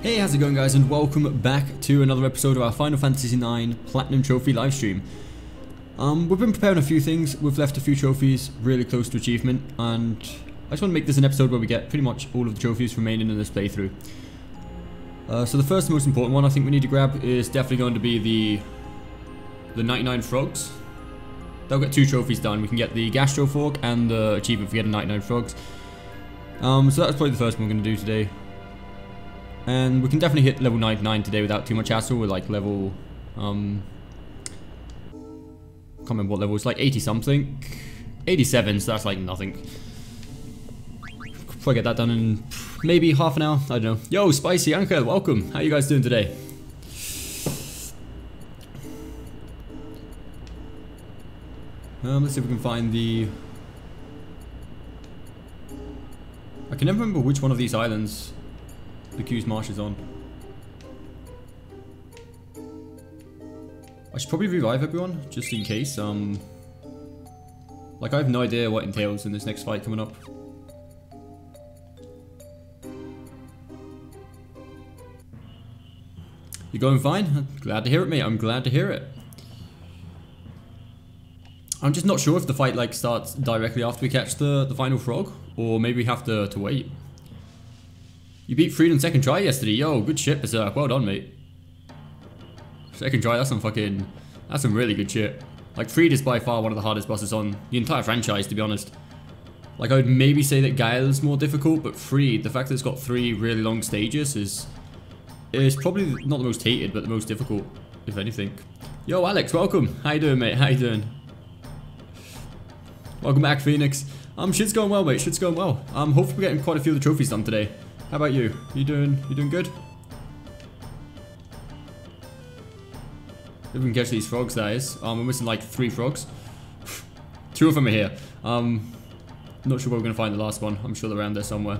Hey, how's it going guys, and welcome back to another episode of our Final Fantasy IX Platinum Trophy livestream. We've been preparing a few things. We've left a few trophies really close to achievement, and I just want to make this an episode where we get pretty much all of the trophies remaining in this playthrough. So the first most important one I think we need to grab is definitely going to be the 99 frogs. They'll get 2 trophies done. We can get the Gastro Fork and the achievement for getting 99 frogs. So that's probably the first one we're going to do today. And we can definitely hit level 99 today without too much hassle. We're like level, can't remember what level, it's like 80 something. 87, so that's like nothing. Probably get that done in maybe half an hour, I don't know. Yo, Spicy Anchor, welcome. How you guys doing today? Let's see if we can find the... I can never remember which one of these islands the Q's Marsh is on. I should probably revive everyone, just in case. Like I have no idea what entails in this next fight coming up. You going fine? Glad to hear it, mate. I'm glad to hear it. I'm just not sure if the fight like starts directly after we catch the final frog, or maybe we have to wait. You beat Freed on second try yesterday. Yo, good shit, Berserk. Well done, mate. Second try, that's some really good shit. Like, Freed is by far one of the hardest bosses on the entire franchise, to be honest. Like, I would maybe say that Guile's more difficult, but Freed, the fact that it's got 3 really long stages is probably not the most hated, but the most difficult, if anything. Yo, Alex, welcome. How you doing, mate? How you doing? Welcome back, Phoenix. Shit's going well, mate. Shit's going well. Hopefully we're getting quite a few of the trophies done today. How about you? You doing good? If we can catch these frogs, that is. We're missing like 3 frogs. 2 of them are here. Not sure where we're gonna find the last one. I'm sure they're around there somewhere.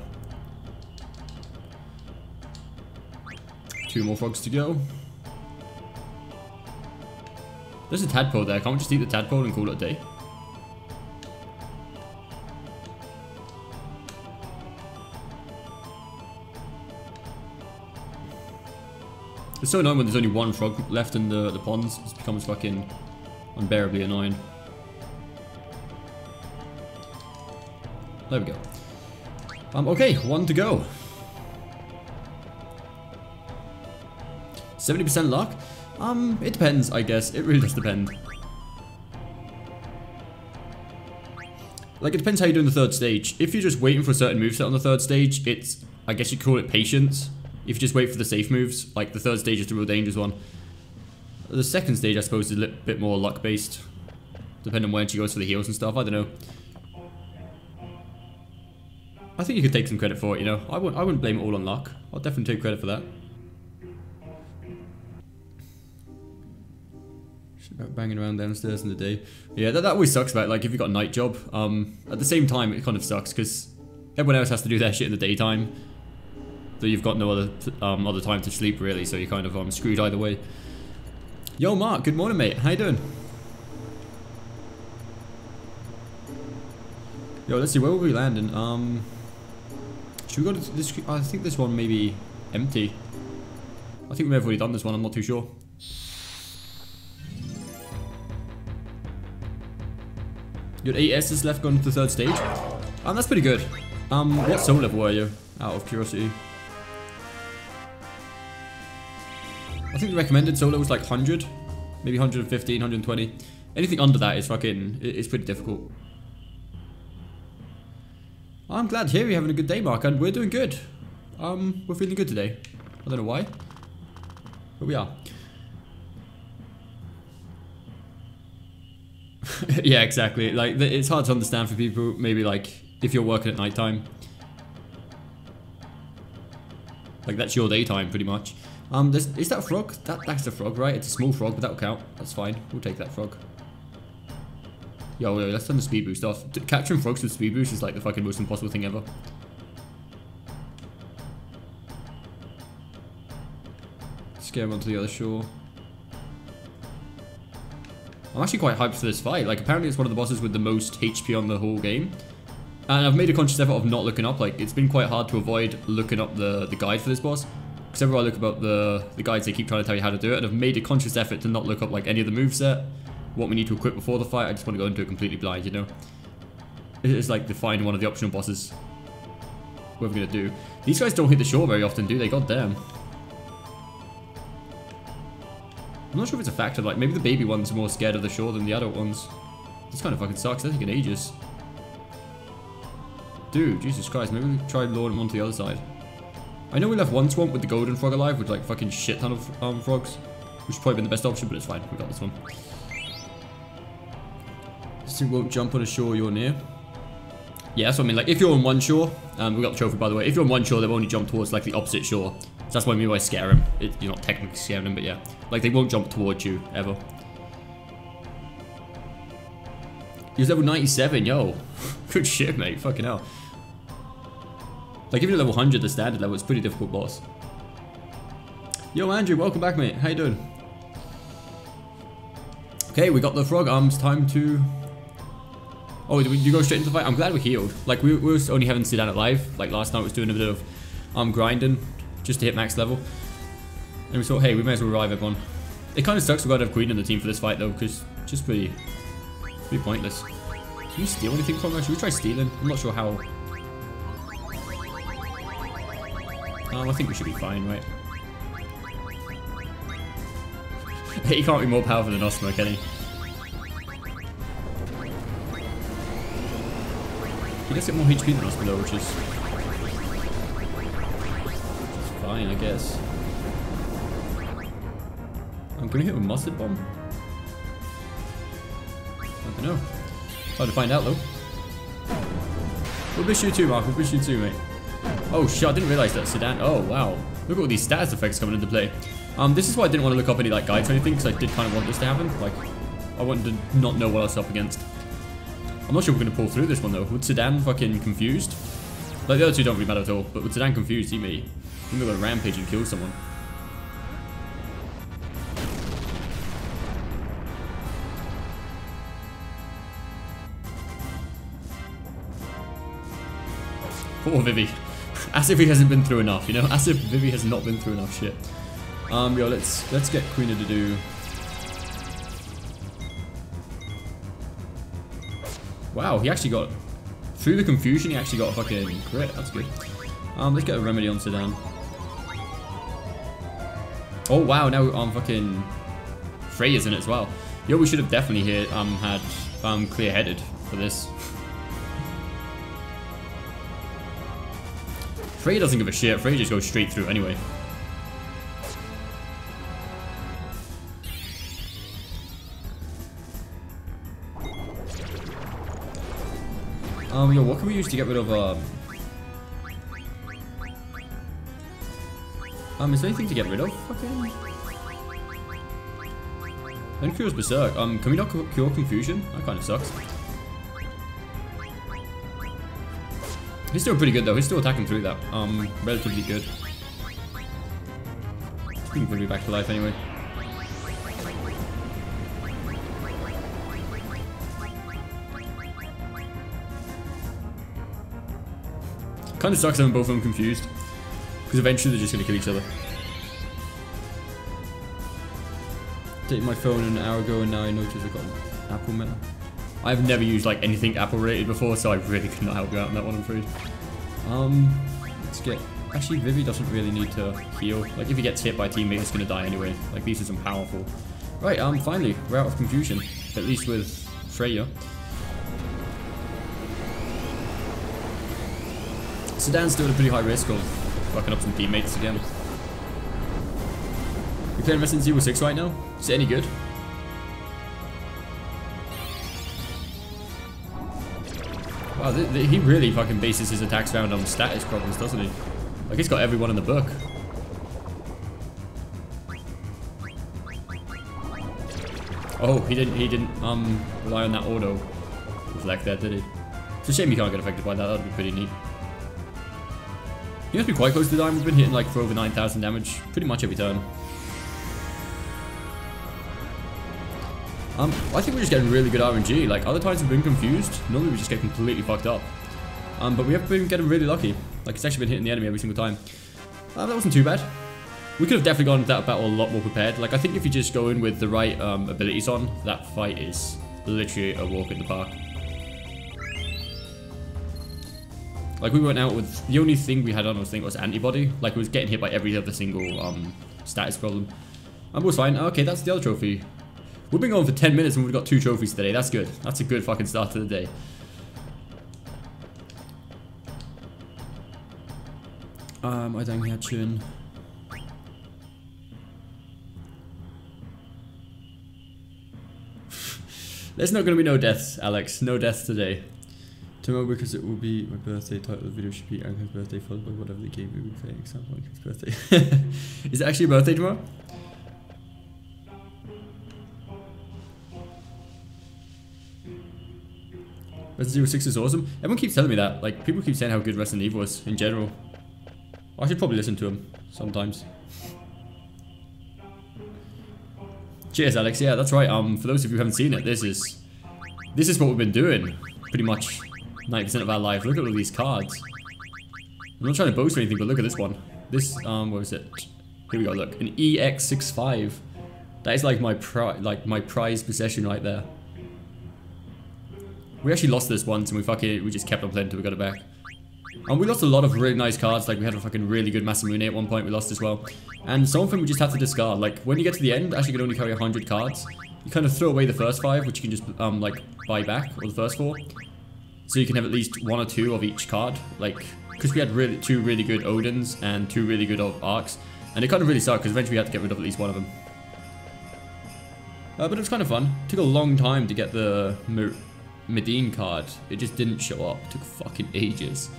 2 more frogs to go. There's a tadpole there. Can't we just eat the tadpole and call it a day? It's so annoying when there's only 1 frog left in the ponds. It becomes fucking unbearably annoying. There we go. Okay, 1 to go. 70% luck? It depends, I guess. It really does depend. Like, it depends how you're doing the 3rd stage. If you're just waiting for a certain moveset on the 3rd stage, it's, I guess you'd call it patience. If you just wait for the safe moves, like the 3rd stage is the real dangerous one. The 2nd stage, I suppose, is a little bit more luck-based. Depending on when she goes for the heals and stuff, I don't know. I think you could take some credit for it, you know. I wouldn't blame it all on luck. I'll definitely take credit for that. Banging around downstairs in the day. Yeah, that always sucks about it. Like if you've got a night job. At the same time, it kind of sucks because everyone else has to do their shit in the daytime. So you've got no other time to sleep really, so you're kind of screwed either way. Yo Mark, good morning mate, how you doing? Yo, let's see, where will we landing? Should we go to this? I think this one may be empty. I think we may have already done this one, I'm not too sure. You got 8 S's left going to the 3rd stage. That's pretty good. What soul level were you? Out of curiosity. I think the recommended solo was like 100, maybe 115, 120. Anything under that is fucking, it's pretty difficult. I'm glad to hear you're having a good day, Mark, and we're doing good. We're feeling good today. I don't know why, but we are. Yeah, exactly. Like, it's hard to understand for people, maybe like, if you're working at nighttime. Like, that's your daytime, pretty much. Is that a frog? That's a frog, right? It's a small frog, but that'll count. That's fine. We'll take that frog. Yo, let's turn the speed boost off. Capturing frogs with speed boost is like the fucking most impossible thing ever. Scare him onto the other shore. I'm actually quite hyped for this fight. Like, apparently it's one of the bosses with the most HP on the whole game. And I've made a conscious effort of not looking up. Like, it's been quite hard to avoid looking up the guide for this boss. Because everywhere I look about the guides, they keep trying to tell you how to do it, and I've made a conscious effort to not look up like any of the moveset, what we need to equip before the fight. I just want to go into it completely blind, you know. It's like define one of the optional bosses. What we're gonna do. These guys don't hit the shore very often, do they? God damn. I'm not sure if it's a factor. Like maybe the baby ones are more scared of the shore than the adult ones. This kind of fucking sucks. That's taking ages. Dude, Jesus Christ. Maybe we try luring them onto the other side. I know we left one swamp with the golden frog alive with like fucking shit ton of frogs, which would probably been the best option, but it's fine. We got this one. This thing won't jump on a shore you're near. Yeah, that's what I mean. Like if you're on one shore, we got the trophy by the way. If you're on one shore, they'll only jump towards like the opposite shore. So that's what I mean by scare them. You're not technically scaring them, but yeah, like they won't jump towards you ever. He was level 97, yo. Good shit, mate. Fucking hell. Like even at level 100, the standard level, it's a pretty difficult boss. Yo, Andrew, welcome back, mate. How you doing? Okay, we got the frog. It's time to... Oh, did you go straight into the fight? I'm glad we're healed. Like we were only having Sedan alive. Like last night, was doing a bit of grinding just to hit max level. And we thought, hey, we may as well revive everyone. It kind of sucks we got to have Queen in the team for this fight though, because it's just pretty pointless. Can you steal anything from her? Should we try stealing? I'm not sure how. I think we should be fine, right? He can't be more powerful than Osmo, can he? He does get more HP than Osmo though, which is fine, I guess. I'm gonna hit with Mustard Bomb. I don't know. Hard to find out though. We'll miss you too, Mark. We'll miss you too, mate. Oh shit, I didn't realize that Sedan. Oh wow. Look at all these status effects coming into play. This is why I didn't want to look up any like guides or anything, because I did kind of want this to happen. Like, I wanted to not know what I was up against. I'm not sure we're gonna pull through this one though. With Sedan fucking confused, like the other two don't really matter at all, but with Sedan confused, he may go rampage and kill someone. Poor Vivi. As if he hasn't been through enough, you know? As if Vivi has not been through enough shit. Yo, let's get Queen to do... Wow, he actually got... Through the confusion, he actually got a fucking crit. That's good. Let's get a remedy on Sedan. Oh, wow, now fucking... Freya's in it as well. Yo, we should have definitely had clear-headed for this. Freya doesn't give a shit. Freya just goes straight through anyway. Yo, what can we use to get rid of, is there anything to get rid of? Fucking... Then Cure's Berserk. Can we not cure Confusion? That kind of sucks. He's still pretty good though. He's still attacking through that. Relatively good. He's bringing Vivi back to life anyway. Kind of sucks having both of them confused, because eventually they're just gonna kill each other. Updated my phone an hour ago and now I notice I've got an Apple Meta. I've never used like anything Apple related before, so I really could not help you out on that one, I'm afraid. Let's get... Actually, Vivi doesn't really need to heal. Like, if he gets hit by a teammate, it's gonna die anyway. Like, these are powerful. Right, finally, we're out of confusion. At least with Freya. Sedan's still at a pretty high risk of fucking up some teammates again. You're playing Resident Evil 6 right now? Is it any good? Wow, he really fucking bases his attacks around on status problems, doesn't he? Like, he's got everyone in the book. Oh, he didn't rely on that auto reflect there, did he? It's a shame he can't get affected by that. That'd be pretty neat. He must be quite close to dying. We've been hitting like for over 9,000 damage pretty much every turn. I think we're just getting really good RNG. Like, other times we've been confused. Normally we just get completely fucked up. But we have been getting really lucky. Like, it's actually been hitting the enemy every single time. That wasn't too bad. We could have definitely gone into that battle a lot more prepared. Like, I think if you just go in with the right abilities on, that fight is literally a walk in the park. Like, we went out with, the only thing we had on, I think, was antibody. Like, we was getting hit by every other single status problem. And it was fine. Okay, that's the other trophy. We've been going for 10 minutes and we've got 2 trophies today. That's good. That's a good fucking start to the day. I don't have tune. There's not going to be no deaths, Alex. No deaths today. Tomorrow, because it will be my birthday. Title of the video should be Anchor's birthday, followed by whatever the game we will be playing. Example, Anchor's birthday. Is it actually your birthday tomorrow? Resident Evil 6 is awesome. Everyone keeps telling me that. Like, people keep saying how good Resident Evil was in general. I should probably listen to them sometimes. Cheers, Alex. Yeah, that's right. For those of you who haven't seen it, this is what we've been doing pretty much 90% of our life. Look at all these cards. I'm not trying to boast or anything, but look at this one. This what was it? Here we go. Look, an EX65. That is like my prized possession right there. We actually lost this once, and we just kept on playing until we got it back. And we lost a lot of really nice cards. Like, we had a fucking really good Masamune at one point. We lost as well. And some of them we just have to discard. Like, when you get to the end, actually you can only carry 100 cards. You kind of throw away the first 5, which you can just like buy back, or the first 4. So you can have at least 1 or 2 of each card. Like, because we had 2 really good Odins and 2 really good Arcs. And it kind of really sucked because eventually we had to get rid of at least one of them. But it was kind of fun. It took a long time to get the Medine card. It just didn't show up. It took fucking ages.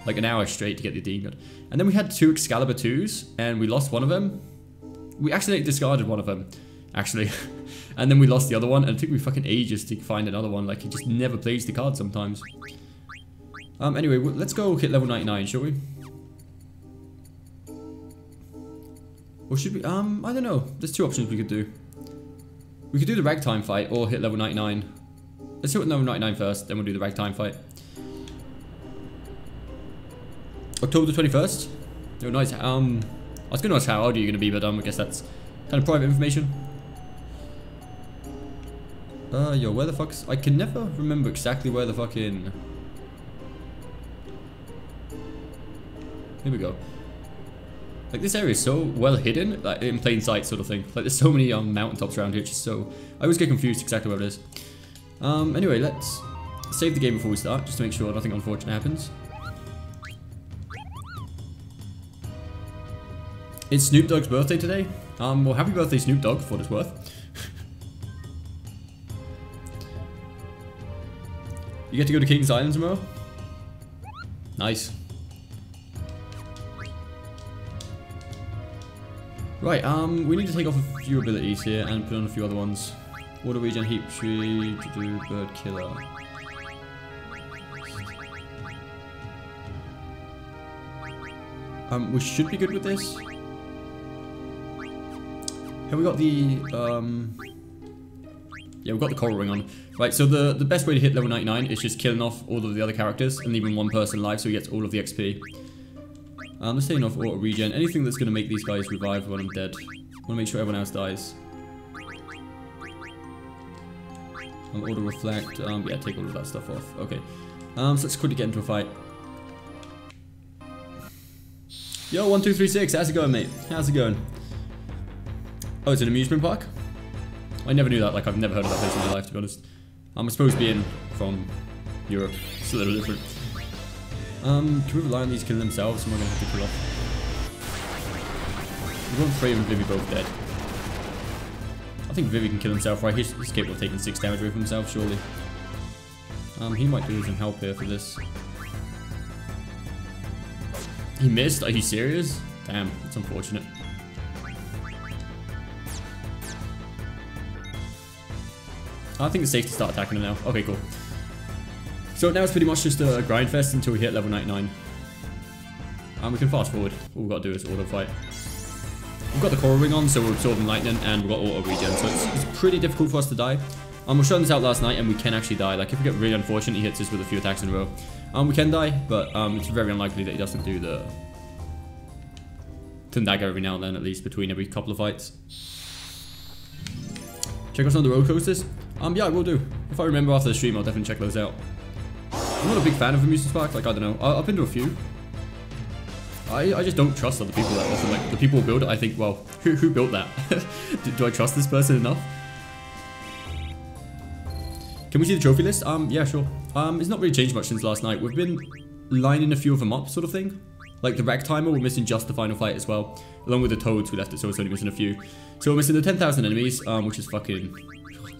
Like an hour straight to get the Medine card. And then we had 2 Excalibur 2s, and we lost one of them. We accidentally discarded one of them, actually. And then we lost the other one, and it took me fucking ages to find another one. Like, it just never plays the card sometimes. Anyway, let's go hit level 99, shall we? Or should we? I don't know. There's 2 options we could do. We could do the ragtime fight or hit level 99. Let's hit level 99 first, then we'll do the ragtime fight. October the 21st. Oh, nice. I was gonna ask how old are you gonna be, but I guess that's kind of private information. Yo, where the fuck's... I can never remember exactly where the fucking... Here we go. Like, this area is so well hidden, like in plain sight sort of thing. Like, there's so many mountaintops around here, it's just so... I always get confused exactly where it is. Anyway, let's save the game before we start, just to make sure nothing unfortunate happens. It's Snoop Dogg's birthday today. Well, happy birthday, Snoop Dogg, for what it's worth. You get to go to King's Island tomorrow? Nice. Right, we need to take off a few abilities here and put on a few other ones. Water regen, heat tree, to do bird killer. We should be good with this. Have we got the, yeah, we've got the coral ring on. Right, so the best way to hit level 99 is just killing off all of the other characters and leaving one person alive so he gets all of the XP. Let's take off auto regen. Anything that's going to make these guys revive when I'm dead. I want to make sure everyone else dies. Auto reflect. Yeah, take all of that stuff off. Okay. So let's quickly get into a fight. Yo, 1236. How's it going, mate? How's it going? Oh, it's an amusement park? I never knew that. Like, I've never heard of that place in my life, to be honest. I'm supposed to be from Europe. It's a little different. Can we rely on these killing themselves? And we're gonna have to kill off. We're going Frey and Vivi both dead. I think Vivi can kill himself, right? He's capable of taking 6 damage away from himself, surely. He might do some help here for this. He missed? Are you serious? Damn, that's unfortunate. I think it's safe to start attacking him now. Okay, cool. So now it's pretty much just a grind fest until we hit level 99. And we can fast forward. All we've got to do is auto fight. We've got the coral ring on, so we're absorbing lightning, and we've got auto regen, so it's pretty difficult for us to die. We're showing this out last night, and we can actually die. Like, if we get really unfortunate, he hits us with a few attacks in a row. We can die, but it's very unlikely that he doesn't do the to dagger every now and then, at least between every couple of fights. Check out some of the road coasters. Yeah, I will do. If I remember after the stream, I'll definitely check those out. I'm not a big fan of amusement parks. Like, I don't know. I've been to a few. I just don't trust other people that often. Like, the people who build it, I think, well, who built that? do I trust this person enough? Can we see the trophy list? Yeah, sure. It's not really changed much since last night. We've been lining a few of them up, sort of thing. Like the rack timer, we're missing just the final fight as well. Along with the toads, we left it, so it's only missing a few. So we're missing the 10,000 enemies, which is fucking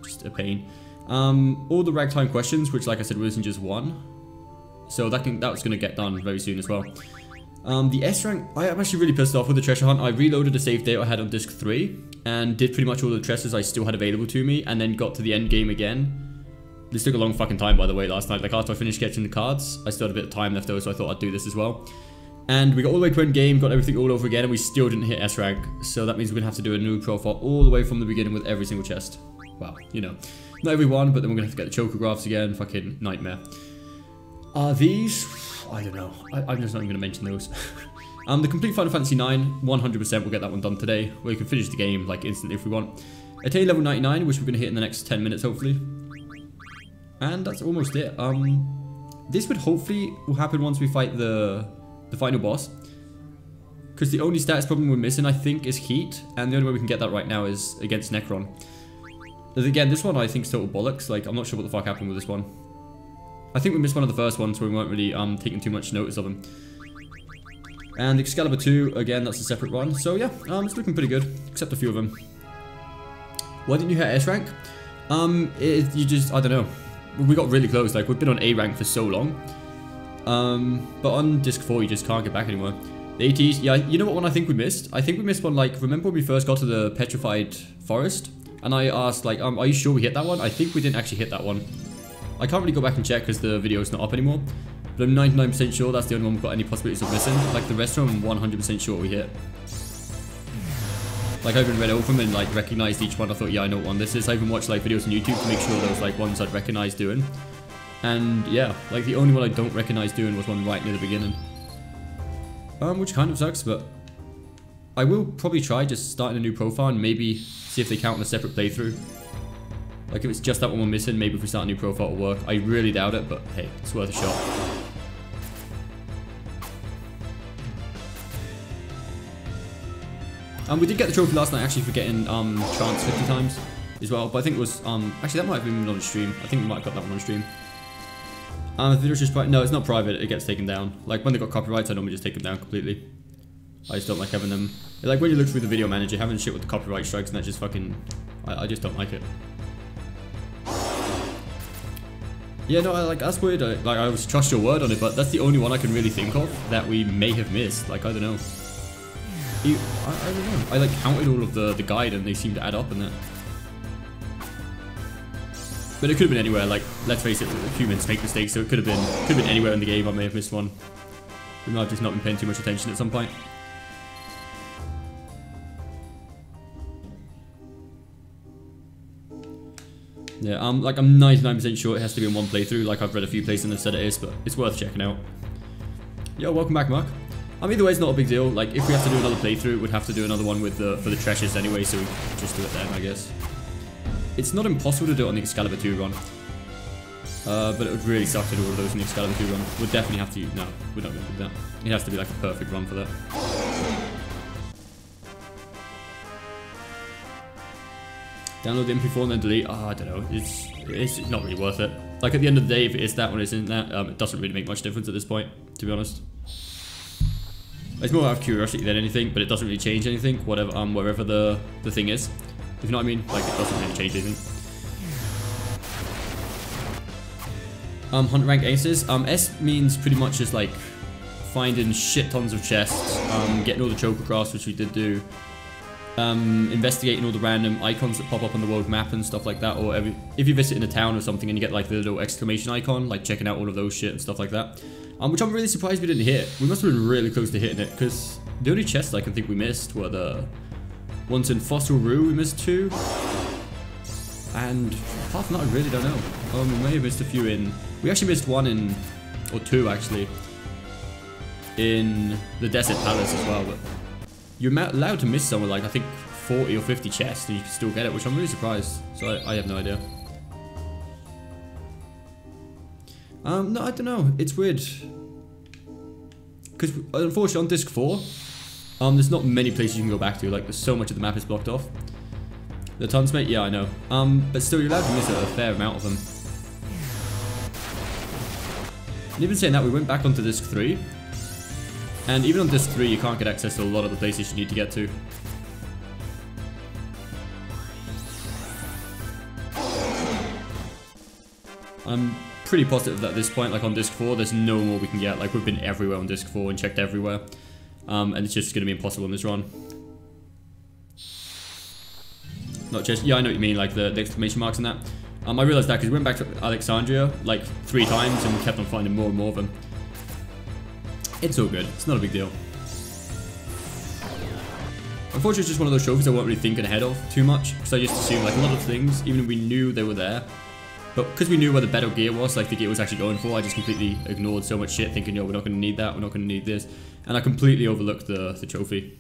just a pain. All the ragtime questions, which, like I said, we're missing just one. So that's gonna get done very soon as well. The S rank, I'm actually really pissed off with the treasure hunt. I reloaded the save data I had on disc 3 and did pretty much all the treasures I still had available to me, and then got to the end game again. This took a long fucking time, by the way, last night. Like, after I finished sketching the cards, I still had a bit of time left over, so I thought I'd do this as well. And we got all the way to end game, got everything all over again, and we still didn't hit S rank. So that means we're gonna have to do a new profile all the way from the beginning with every single chest. Wow, you know, not every one, but then we're gonna have to get the chocographs again. Fucking nightmare. These, I don't know. I'm just not even gonna mention those. The complete Final Fantasy 9, 100% we'll get that one done today. Where you can finish the game like instantly if we want. Attain level 99, which we're gonna hit in the next 10 minutes hopefully. And that's almost it. This would hopefully will happen once we fight the final boss. Because the only status problem we're missing, I think, is heat. And the only way we can get that right now is against Necron. But again, this one I think is total bollocks. Like, I'm not sure what the fuck happened with this one. I think we missed one of the first ones where we weren't really taking too much notice of him. And Excalibur 2, again, that's a separate one. So yeah, it's looking pretty good, except a few of them. Why didn't you hit S rank? You just, I don't know. We got really close. Like, we've been on A rank for so long. But on disc 4, you just can't get back anymore. The ATs, yeah, you know what one I think we missed? I think we missed one, like, remember when we first got to the petrified forest? And I asked, like, are you sure we hit that one? I think we didn't actually hit that one. I can't really go back and check because the video is not up anymore. But I'm 99% sure that's the only one we've got any possibilities of missing. Like, the rest of them, I'm 100% sure we hit. Like, I even read over them and, like, recognized each one. I thought, yeah, I know what one this is. I even watched, like, videos on YouTube to make sure those, like, ones I'd recognize doing. And, yeah, like, the only one I don't recognize doing was one right near the beginning. Which kind of sucks, but I will probably try just starting a new profile and maybe see if they count on a separate playthrough. Like, if it's just that one we're missing, maybe if we start a new profile it'll work. I really doubt it, but hey, it's worth a shot. We did get the trophy last night actually for getting Chance 50 times as well, but I think it was, actually that might have been on stream. I think we might have got that one on stream. The video's just private. No, it's not private, it gets taken down. Like, when they got copyrights, I normally just take them down completely. I just don't like having them. Like, when you look through the video manager, having shit with the copyright strikes and that just fucking, I just don't like it. Yeah, no, like, that's weird. I always trust your word on it, but that's the only one I can really think of that we may have missed. Like, I don't know. I don't know. I, like, counted all of the guide and they seem to add up and that. But it could have been anywhere. Like, let's face it, humans make mistakes, so it could have been anywhere in the game I may have missed one. We might have just not been paying too much attention at some point. Yeah, like, I'm 99% sure it has to be in one playthrough. Like, I've read a few places that said it is, but it's worth checking out. Yo, welcome back, Mark. Either way, it's not a big deal. Like, if we have to do another playthrough, we'd have to do another one with for the treasures anyway, so we just do it then, I guess. It's not impossible to do it on the Excalibur 2 run. But it would really suck to do all of those in the Excalibur 2 run. We'd definitely have to, no, we're not going to do that. It has to be like a perfect run for that. Download the MP4 and then delete. Oh, I don't know. It's not really worth it. Like, at the end of the day, if it is that one, isn't that, it doesn't really make much difference at this point, to be honest. It's more out of curiosity than anything, but it doesn't really change anything, whatever, wherever the thing is. If you know what I mean? Like, it doesn't really change anything. Hunt rank aces. S means pretty much just like finding shit tons of chests, getting all the chocographs, which we did do, investigating all the random icons that pop up on the world map and stuff like that, or if you visit in a town or something and you get like the little exclamation icon, like checking out all of those shit and stuff like that. Which I'm really surprised we didn't hit. We must have been really close to hitting it, because the only chests I can think we missed were the ones in Fossil Rue, we missed 2. And apart from that, I really don't know. We may have missed a few in... We actually missed 1 in... Or 2, actually. In the Desert Palace as well, but... you're allowed to miss somewhere like I think 40 or 50 chests and you can still get it, which I'm really surprised. So I have no idea. No, I don't know. It's weird. Because unfortunately on disc 4, there's not many places you can go back to. Like there's so much of the map is blocked off. The tons, mate? Yeah, I know. But still, you're allowed to miss a fair amount of them. And even saying that, we went back onto disc 3. And even on disc 3, you can't get access to a lot of the places you need to get to. I'm pretty positive that at this point, like on disc 4, there's no more we can get. Like we've been everywhere on disc 4 and checked everywhere. And it's just going to be impossible in this run. Not just, yeah, I know what you mean, like the exclamation marks and that. I realized that because we went back to Alexandria like 3 times and we kept on finding more and more of them. It's all good. It's not a big deal. Unfortunately, it's just one of those trophies I wasn't really thinking ahead of too much because I just assumed like a lot of things, even if we knew they were there, but because we knew where the better gear was, like the gear was actually going for, I just completely ignored so much shit, thinking, yo, we're not going to need that, we're not going to need this, and I completely overlooked the trophy.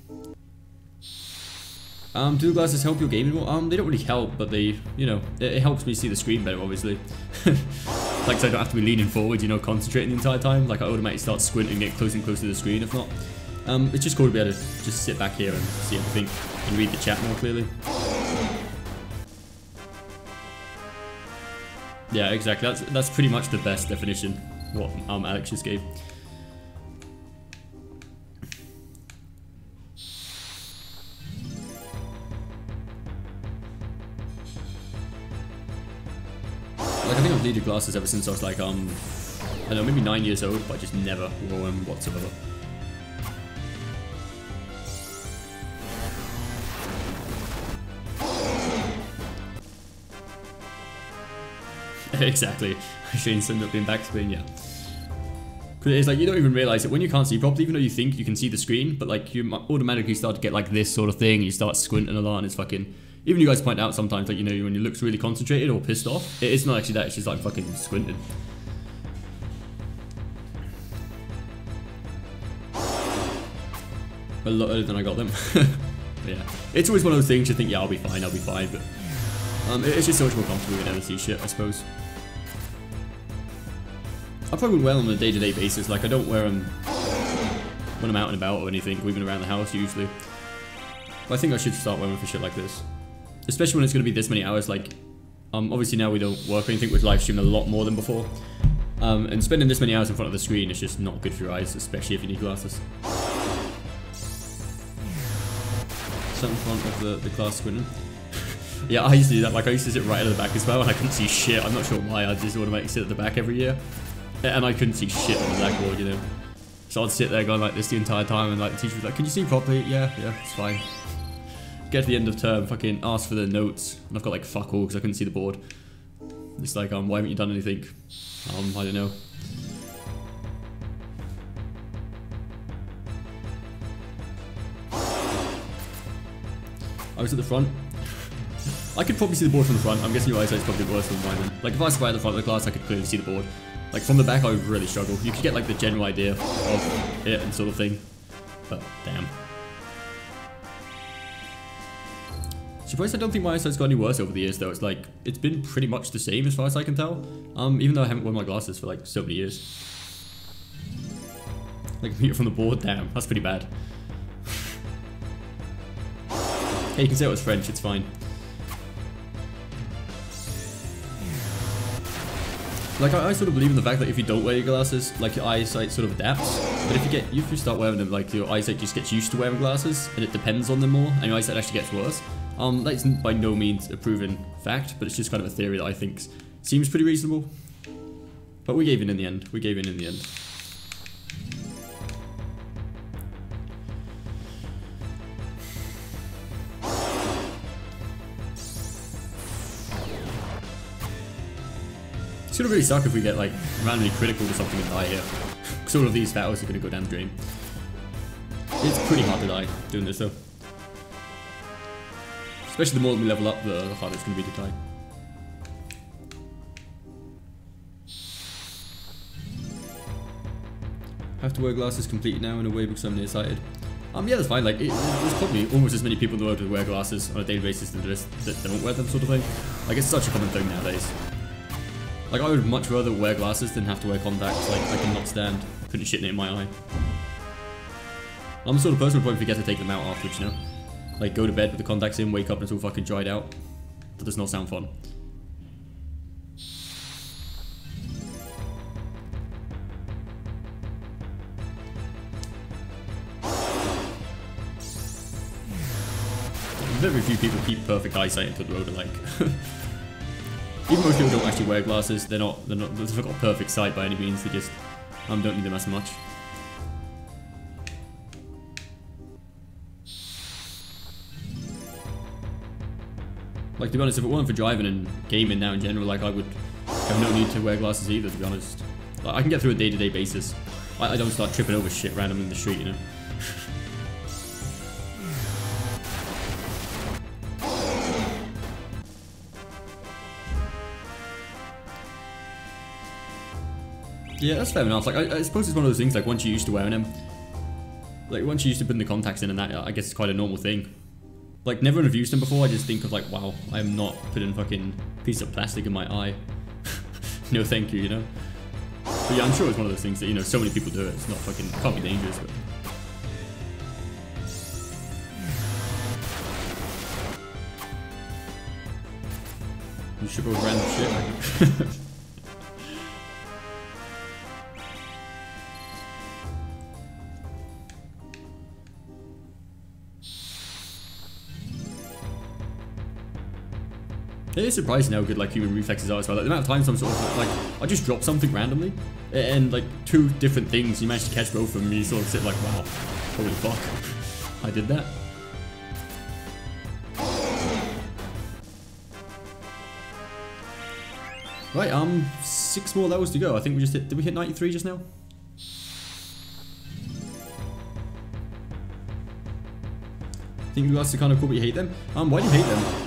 Do the glasses help your gaming more? They don't really help, but they, you know, it helps me see the screen better, obviously. Like, so I don't have to be leaning forward, you know, concentrating the entire time. Like, I automatically start squinting and get closer and closer to the screen, if not. It's just cool to be able to just sit back here and see everything and read the chat more clearly. Yeah, exactly. That's pretty much the best definition what Alex just gave. Like, I think I've needed glasses ever since I was like, I don't know, maybe 9 years old, but I just never wore them whatsoever. Exactly. Actually, instead of being back screen, yeah. Because it's like, you don't even realize it when you can't see properly, even though you think you can see the screen, but like, you automatically start to get like this sort of thing, and you start squinting a lot, and it's fucking... Even you guys point out sometimes, like, you know, when you look really concentrated or pissed off, it's not actually that, it's just like fucking squinting. A lot earlier than I got them. Yeah. It's always one of those things you think, yeah, I'll be fine, but... it's just so much more comfortable when you never see shit, I suppose. I probably wear them on a day-to-day basis, like I don't wear them when I'm out and about or anything, or even around the house usually. But I think I should start wearing them for shit like this. Especially when it's going to be this many hours, like, obviously now we don't work or anything, we've live streamed a lot more than before. And spending this many hours in front of the screen is just not good for your eyes, especially if you need glasses. Sat in front of the class squinting. Yeah, I used to do that, like I used to sit right at the back as well and I couldn't see shit. I'm not sure why, I just automatically sit at the back every year. And I couldn't see shit on the blackboard, you know. So I'd sit there going like this the entire time and like the teacher was like, can you see properly? Yeah, it's fine. Get to the end of term, fucking ask for the notes, and I've got like fuck all because I couldn't see the board. It's like, why haven't you done anything? I don't know. I was at the front. I could probably see the board from the front. I'm guessing your eyesight's probably worse than mine then. Like if I was right at the front of the class, I could clearly see the board. Like from the back, I would really struggle. You could get like the general idea of it and sort of thing, but damn. Surprised I don't think my eyesight's got any worse over the years though. It's like, it's been pretty much the same as far as I can tell. Even though I haven't worn my glasses for like so many years. Like a meter from the board, damn, that's pretty bad. Hey, you can say it was French, it's fine. Like, I sort of believe in the fact that if you don't wear your glasses, like, your eyesight sort of adapts. But if you start wearing them, like, your eyesight just gets used to wearing glasses, and it depends on them more, and your eyesight actually gets worse. That isn't by no means a proven fact, but it's just kind of a theory that I think seems pretty reasonable. But we gave in the end. We gave in the end. It's gonna really suck if we get like randomly critical to something and die here. Because all of these battles are gonna go down the drain. It's pretty hard to die doing this though. Especially the more that we level up, the harder it's gonna be to die. Have to wear glasses completely now in a way because I'm nearsighted. Yeah, that's fine. Like, there's probably almost as many people in the world who wear glasses on a daily basis than there is that don't wear them, sort of thing. Like, it's such a common thing nowadays. Like, I would much rather wear glasses than have to wear contacts. Like, I cannot stand putting shit in my eye. I'm the sort of person who probably forget to take them out afterwards, you know? Like, go to bed with the contacts in, wake up and it's all fucking dried out. That does not sound fun. Very few people keep perfect eyesight into the road. Like, even most people don't actually wear glasses. They've not got perfect sight by any means. They just don't need them as much. Like, to be honest, if it weren't for driving and gaming now in general, like, I would have no need to wear glasses either, to be honest. Like, I can get through a day-to-day basis. I don't start tripping over shit random in the street, you know? Yeah, that's fair enough. Like, I suppose it's one of those things, like, once you're used to wearing them, like, once you're used to putting the contacts in and that, I guess it's quite a normal thing. Like, never have used them before, I just think of, like, wow, I'm not putting fucking piece of plastic in my eye. No thank you, you know? But yeah, I'm sure it's one of those things that, you know, so many people do it, it's not fucking, can't be dangerous, but... You should go random shit, like... It is surprising how good, like, human reflexes are as well. Like, the amount of times I'm sort of like, I just drop something randomly, and like two different things, you manage to catch both of them, and you sort of sit like, wow, holy fuck, I did that. Right, 6 more levels to go. I think we just hit, did we hit 93 just now? I think glasses are kind of cool, but you hate them? Why do you hate them?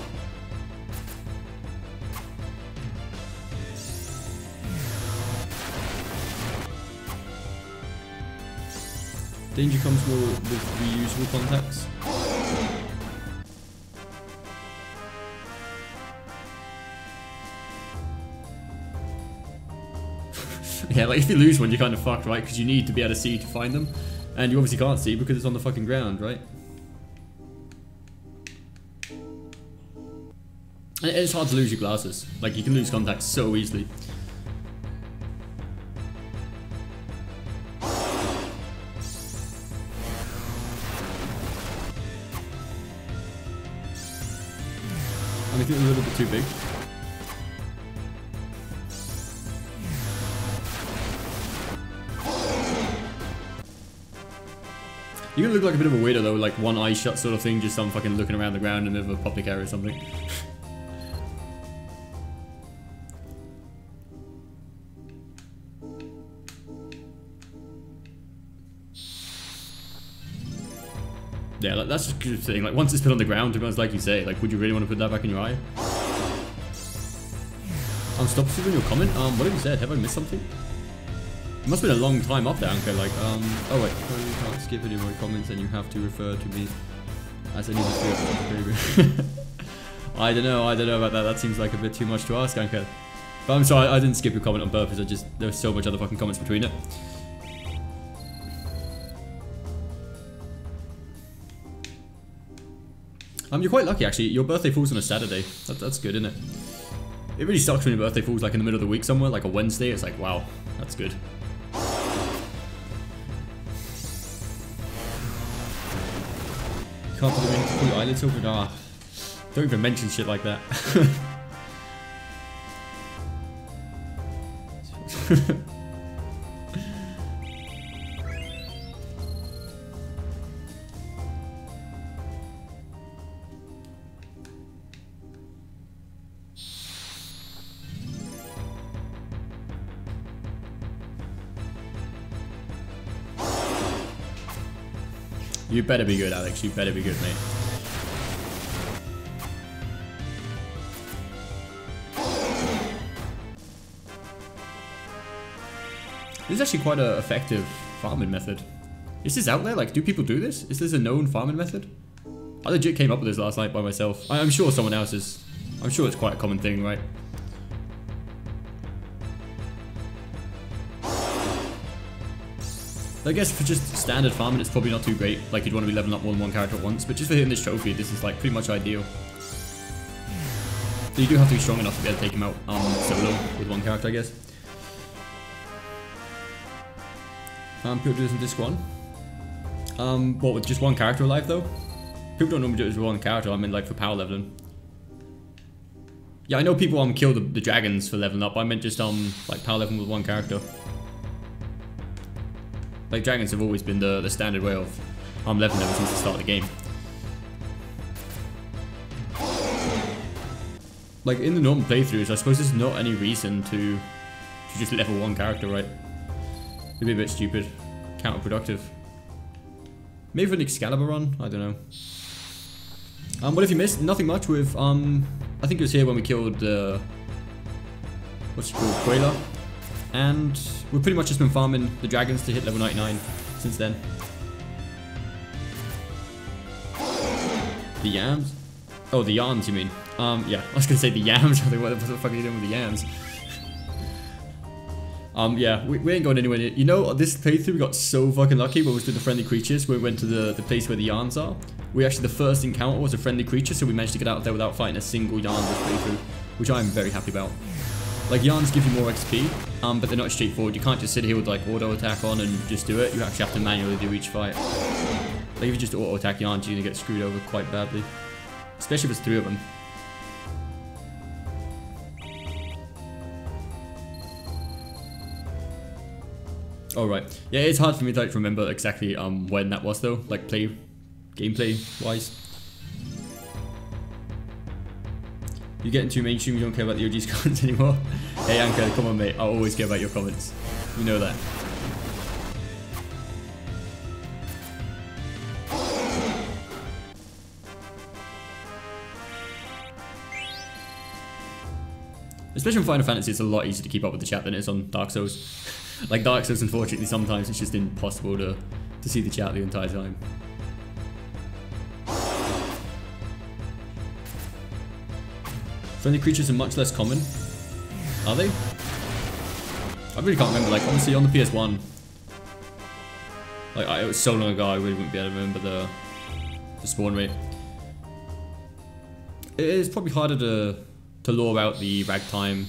Danger comes with reusable contacts. Yeah, like if you lose one, you're kind of fucked, right? Because you need to be able to see to find them. And you obviously can't see because it's on the fucking ground, right? And it's hard to lose your glasses. Like, you can lose contacts so easily. I think they're a little bit too big. You gonna look like a bit of a weirdo though, like one eye shut sort of thing, just some fucking looking around the ground in the middle of a public area or something. Yeah, like, that's just a good thing. Like, once it's put on the ground, to be honest, like you say, like, would you really want to put that back in your eye? Stop receiving your comment. What have you said? Have I missed something? It must have been a long time up there, okay? Like, oh wait, well, you can't skip any more comments, and you have to refer to me as any of the I don't know about that. That seems like a bit too much to ask, Anka. But I'm sorry, I didn't skip your comment on purpose. There was so much other fucking comments between it. You're quite lucky actually. Your birthday falls on a Saturday. That's good, isn't it? It really sucks when your birthday falls like in the middle of the week somewhere, like a Wednesday. It's like, wow, that's good. Can't put them in to pull your eyelids open. Ah, don't even mention shit like that. You better be good, Alex. You better be good, mate. This is actually quite an effective farming method. Is this out there? Like, do people do this? Is this a known farming method? I legit came up with this last night by myself. I'm sure someone else is. I'm sure it's quite a common thing, right? I guess for just standard farming, it's probably not too great. Like, you'd want to be leveling up more than one character at once. But just for hitting this trophy, this is like pretty much ideal. So you do have to be strong enough to be able to take him out solo with one character, I guess. People do this in Disc 1. What, with just one character alive though? People don't normally do it with one character, I mean like for power leveling. Yeah, I know people kill the dragons for leveling up, I meant just like power leveling with one character. Like dragons have always been the standard way of leveling ever since the start of the game. Like in the normal playthroughs, I suppose there's not any reason to just level one character, right? It'd be a bit stupid, counterproductive. Maybe for an Excalibur run, I don't know. What if you missed? Nothing much with I think it was here when we killed what's it called, Quailer, and we've pretty much just been farming the dragons to hit level 99 since then. The yams? Oh, the yarns, you mean? Yeah, I was gonna say the yams. I think, what the fuck are you doing with the yams? Yeah, we ain't going anywhere near. You know, this playthrough we got so fucking lucky when we was with the friendly creatures. We went to the place where the yarns are. We actually, the first encounter was a friendly creature, so we managed to get out of there without fighting a single yarn this playthrough, which I'm very happy about. Like, yarns give you more XP, but they're not straightforward. You can't just sit here with like auto attack on and just do it. You actually have to manually do each fight. Like, if you just auto attack yarns, you're gonna get screwed over quite badly, especially if it's 3 of them. Oh right, yeah, it's hard for me to like remember exactly when that was though, like gameplay wise. You're getting too mainstream, you don't care about the OG's comments anymore. Hey Anchor, come on mate, I always care about your comments. You know that. Especially in Final Fantasy, it's a lot easier to keep up with the chat than it is on Dark Souls. Like Dark Souls, unfortunately, sometimes it's just impossible to see the chat the entire time. Friendly creatures are much less common. Are they? I really can't remember. Like, honestly, on the PS1, like it was so long ago, I really wouldn't be able to remember the spawn rate. It is probably harder to lure out the ragtime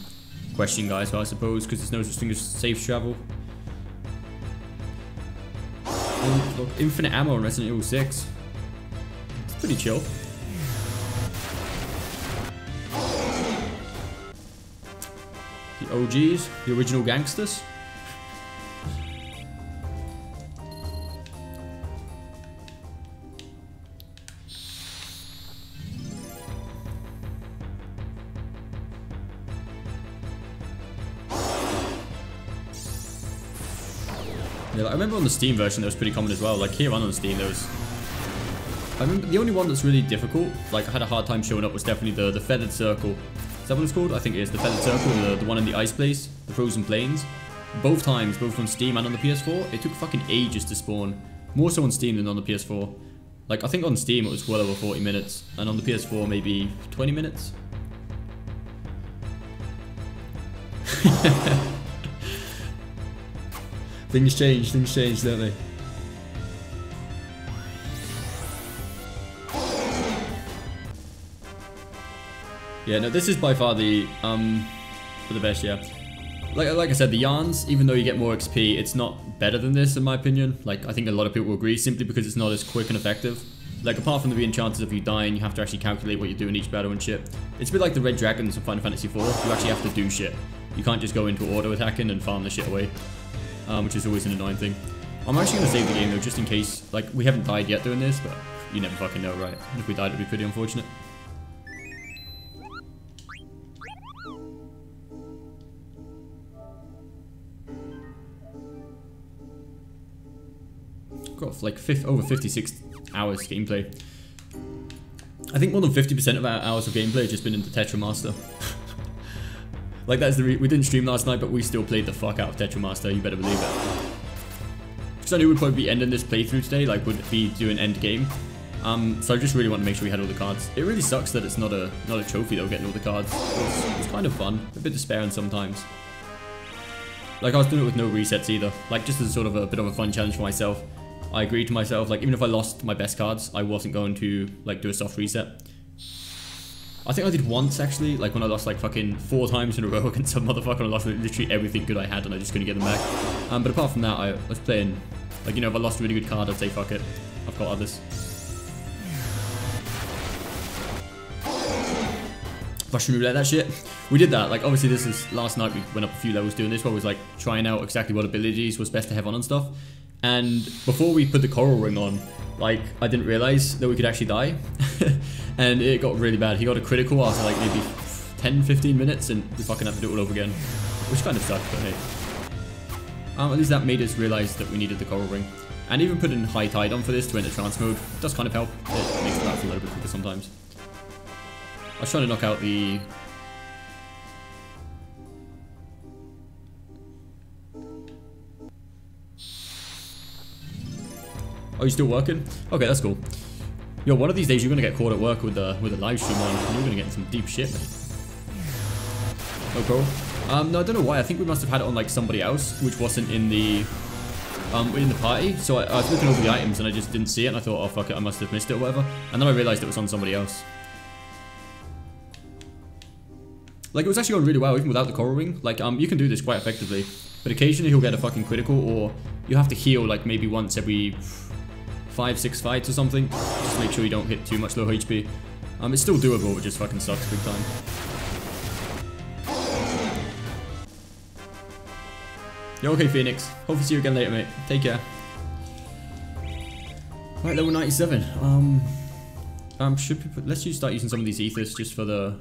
question guys, I suppose, because there's no such thing as safe travel. Look, infinite ammo in Resident Evil 6. It's pretty chill. The OGs, the original gangsters. Yeah, like, I remember on the Steam version that was pretty common as well. Like here on Steam, there was. I remember the only one that's really difficult, like I had a hard time showing up, was definitely the feathered circle. Is that what it's called? I think it is the feathered circle, the one in the ice place, the frozen plains. Both times, both on Steam and on the PS4, it took fucking ages to spawn. More so on Steam than on the PS4. Like I think on Steam it was well over 40 minutes, and on the PS4 maybe 20 minutes. Things change, don't they? Yeah, no, this is by far the best, yeah. Like I said, the yarns, even though you get more XP, it's not better than this in my opinion. Like I think a lot of people agree, simply because it's not as quick and effective. Like apart from there being chances of you dying, you have to actually calculate what you do in each battle and shit. It's a bit like the red dragons in Final Fantasy 4. You actually have to do shit. You can't just go into auto attacking and farm the shit away. Which is always an annoying thing. I'm actually going to save the game though, just in case. Like, we haven't died yet doing this, but you never fucking know, right? If we died, it'd be pretty unfortunate. Got like over 56 hours gameplay. I think more than 50% of our hours of gameplay have just been into Tetramaster. Like that's we didn't stream last night, but we still played the fuck out of Tetramaster, you better believe it. because I knew we'd probably be ending this playthrough today, like would be doing end game. So I just really want to make sure we had all the cards. It really sucks that it's not a trophy though, getting all the cards. It's kind of fun, a bit despairing sometimes. Like I was doing it with no resets either, like just as sort of a bit of a fun challenge for myself. I agreed to myself, like even if I lost my best cards, I wasn't going to like do a soft reset. I think I did once actually, like when I lost like fucking 4 times in a row against some motherfucker. I lost literally everything good I had and I just couldn't get them back. But apart from that, I was playing, like, you know, if I lost a really good card, I'd say fuck it, I've got others. Russian roulette, that shit. We did that, like obviously this is last night, we went up a few levels doing this, where I was like trying out exactly what abilities was best to have on and stuff. And before we put the coral ring on, like I didn't realize that we could actually die. And it got really bad. He got a critical after like maybe 10-15 minutes and we fucking had to do it all over again, which kind of sucked, but hey. At least that made us realize that we needed the coral ring. And even putting high tide on for this to enter trance mode does kind of help. It makes the battle a little bit quicker sometimes. I was trying to knock out the... Oh, you're still working? Okay, that's cool. Yo, one of these days you're gonna get caught at work with a live stream on, and you're gonna get in some deep shit, mate. Oh, bro. No, I don't know why. I think we must have had it on like somebody else, which wasn't in the party. So I was looking over the items and I just didn't see it, and I thought, oh fuck it, I must have missed it or whatever. And then I realized it was on somebody else. Like, it was actually going really well, even without the coral ring. Like, you can do this quite effectively. But occasionally he'll get a fucking critical, or you have to heal, like, maybe once every 5-6 fights or something. Just make sure you don't hit too much low HP. It's still doable, it just fucking sucks big time. Yo, okay, Phoenix. Hopefully see you again later, mate. Take care. Right, level 97. Let's just start using some of these ethers just for the...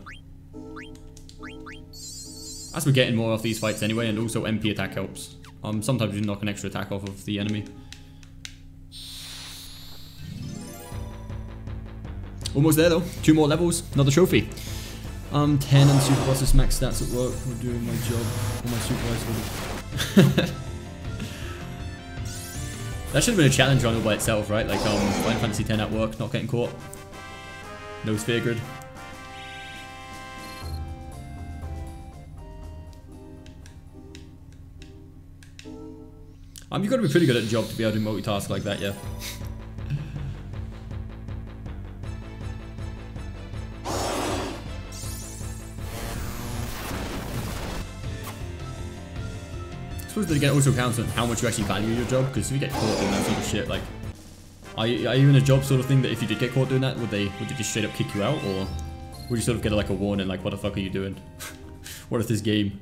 As we're getting more of these fights anyway, and also MP attack helps. Sometimes you knock an extra attack off of the enemy. Almost there though. 2 more levels, another trophy. 10 and super bosses max stats at work for doing my job. Or my supervisor. That should have been a challenge run all by itself, right? Like Final Fantasy X at work, not getting caught. No sphere grid. You've got to be pretty good at the job to be able to multitask like that, yeah. I suppose that again also counts on how much you actually value your job, because if you get caught doing that sort of shit, like, are you in a job sort of thing that if you did get caught doing that, would they just straight up kick you out, or would you sort of get like a warning, like, what the fuck are you doing? What is this game?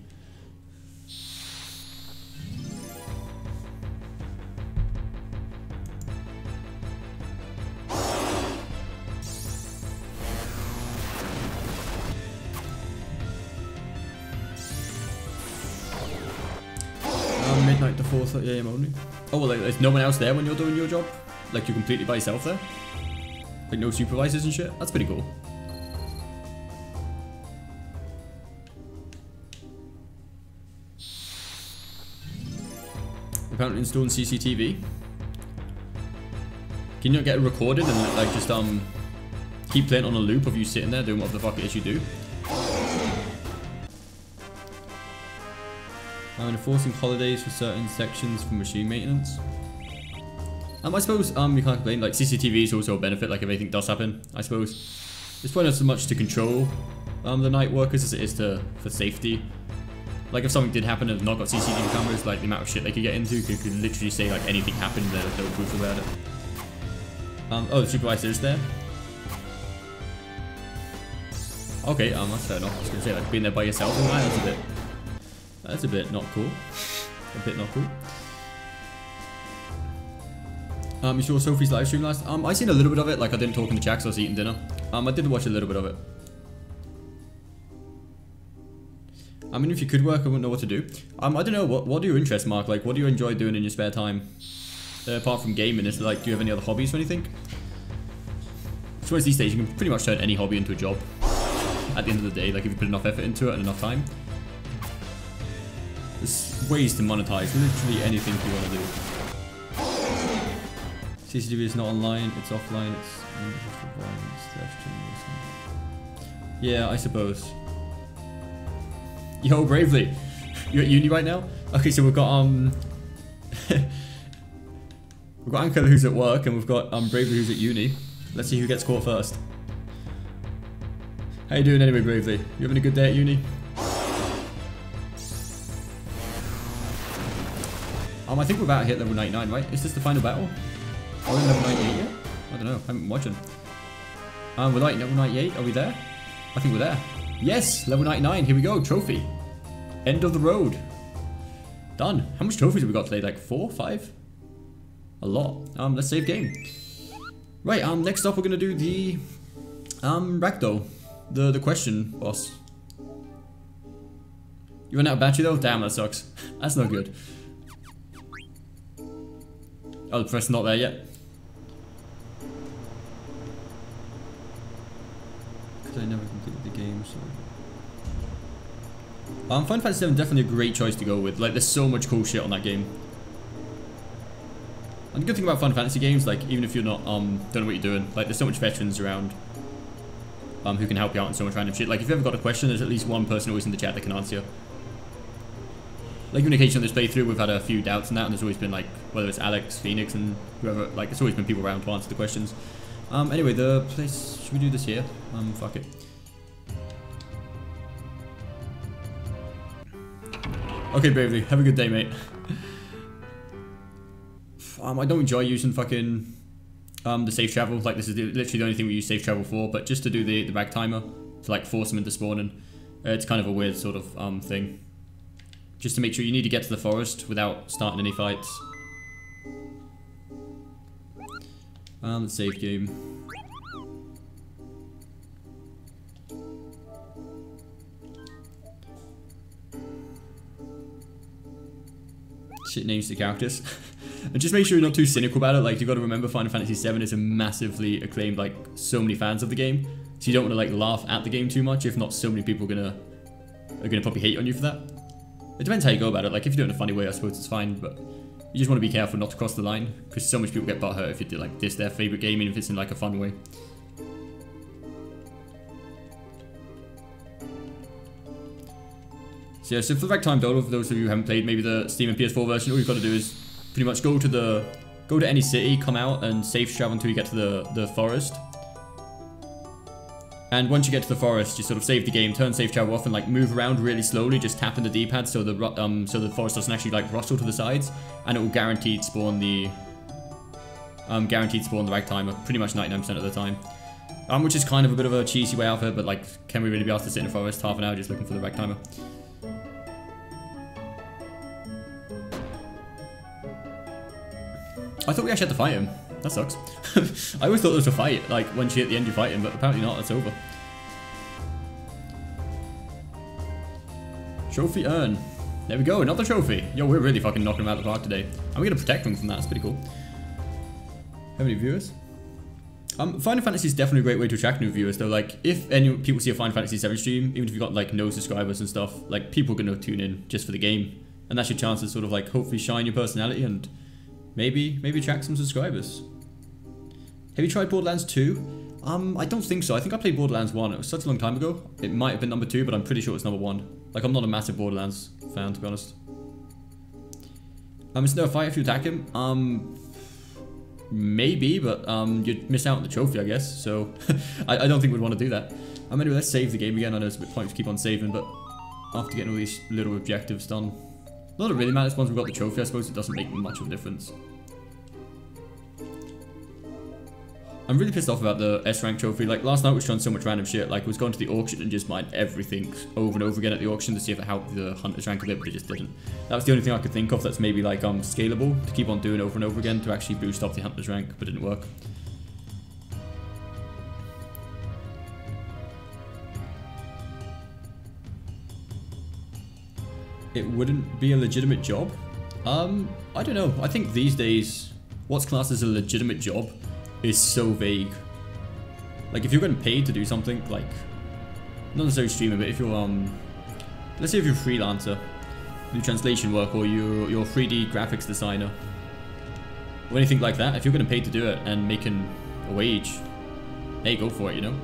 Midnight to 4:30 AM only. Oh, well, like, there's no one else there when you're doing your job? Like, you're completely by yourself there? Like, no supervisors and shit? That's pretty cool. Apparently installing CCTV. Can you not get it recorded and, like, just, keep playing on a loop of you sitting there doing what the fuck it is you do? Enforcing holidays for certain sections for machine maintenance. I suppose you can't complain. Like, CCTV is also a benefit. Like, if anything does happen, I suppose it's probably not so much to control the night workers as it is for safety. Like, if something did happen and not got CCTV cameras, like the amount of shit they could get into, you could literally say like anything happened, there's no proof about it. Oh, the supervisor is there. Okay, that's fair enough. I was gonna say, like, being there by yourself, that's a bit not cool. A bit not cool. You saw Sophie's live stream last? I seen a little bit of it. Like, I didn't talk in the chat because I was eating dinner. I did watch a little bit of it. I mean, if you could work, I wouldn't know what to do. I don't know. What are your interests, Mark? Like, what do you enjoy doing in your spare time? Apart from gaming, is like, do you have any other hobbies or anything? So these days, you can pretty much turn any hobby into a job. At the end of the day, like, if you put enough effort into it and enough time. There's ways to monetize literally anything you want to do. CCTV is not online, it's offline, yeah, I suppose. Yo, Bravely, you're at uni right now? Okay, so we've got we've got Anchor who's at work, and we've got Bravely who's at uni. Let's see who gets caught first. How you doing anyway, Bravely? You having a good day at uni? I think we're about to hit level 99, right? Is this the final battle? Are we in level 98 yet? I don't know, I haven't been watching. We're like level 98, are we there? I think we're there. Yes, level 99, here we go, trophy. End of the road. Done. How much trophies have we got today? Like 4, 5? A lot. Let's save game. Right, next up we're gonna do the ragdoll. The question boss. You ran out of battery though? Damn, that sucks. That's not good. Oh, the press not there yet. Because I never completed the game, so... Final Fantasy 7 definitely a great choice to go with. Like, there's so much cool shit on that game. And the good thing about Final Fantasy games, like, even if you're not, don't know what you're doing, like, there's so much veterans around who can help you out on so much random shit. Like, if you've ever got a question, there's at least one person always in the chat that can answer. Like, on occasion on this playthrough, we've had a few doubts in that, and there's always been, like, whether it's Alex, Phoenix, and whoever, like, there's always been people around to answer the questions. Anyway, the place, should we do this here? Fuck it. Okay, Bravely, have a good day, mate. I don't enjoy using fucking, the safe travel. Like, this is literally the only thing we use safe travel for, but just to do the rag timer, to, like, force them into spawning, it's kind of a weird sort of, thing. Just to make sure you need to get to the forest without starting any fights. Let's save game. Shit names to characters. And just make sure you're not too cynical about it. Like, you got to remember Final Fantasy 7 is a massively acclaimed, like, so many fans of the game. So you don't want to, like, laugh at the game too much. If not, so many people are gonna probably hate on you for that. It depends how you go about it. Like, if you do it in a funny way, I suppose it's fine, but you just want to be careful not to cross the line, because so much people get butthurt if you do, like, this their favorite game, even if it's in, like, a fun way. So yeah, so for the ragtime dodo, for those of you who haven't played maybe the Steam and PS4 version, all you've got to do is pretty much go to any city, come out, and safe travel until you get to the forest. And once you get to the forest, you sort of save the game, turn safe travel off, and like move around really slowly, just tapping the D-pad so the forest doesn't actually like rustle to the sides, and it will guaranteed spawn the rag timer pretty much 99% of the time. Which is kind of a bit of a cheesy way out of it, but like, can we really be asked to sit in a forest half an hour just looking for the rag timer? I thought we actually had to fight him. That sucks. I always thought there was a fight, like, once you hit the end you fight him, but apparently not, it's over. Trophy urn. There we go, another trophy. Yo, we're really fucking knocking him out of the park today. And we're gonna protect him from that, it's pretty cool. How many viewers? Final Fantasy is definitely a great way to attract new viewers, though. Like, if any people see a Final Fantasy 7 stream, even if you've got, like, no subscribers and stuff, like, people are gonna tune in just for the game. And that's your chance to sort of, like, hopefully shine your personality and maybe attract some subscribers. Have you tried Borderlands 2? I don't think so. I think I played Borderlands 1. It was such a long time ago. It might have been number 2, but I'm pretty sure it's number 1. Like, I'm not a massive Borderlands fan, to be honest. Is there a fight if you attack him? Maybe, but you'd miss out on the trophy, I guess. So, I don't think we'd want to do that. Anyway, let's save the game again. I know it's a bit pointless to keep on saving, but after getting all these little objectives done, not that it really matters once we've got the trophy. I suppose it doesn't make much of a difference. I'm really pissed off about the S-rank trophy. Like, last night was trying so much random shit. Like, I was going to the auction and just mined everything over and over again at the auction to see if it helped the hunter's rank a bit, but it just didn't. That was the only thing I could think of that's maybe, like, scalable to keep on doing over and over again to actually boost up the hunter's rank, but it didn't work. It wouldn't be a legitimate job? I don't know. I think these days, what's classed as a legitimate job is so vague. Like, if you're getting paid to do something, like, not necessarily streamer, but if you're, let's say if you're a freelancer, do translation work, or you're a 3D graphics designer, or anything like that, if you're getting paid to do it and making a wage, hey, go for it, you know?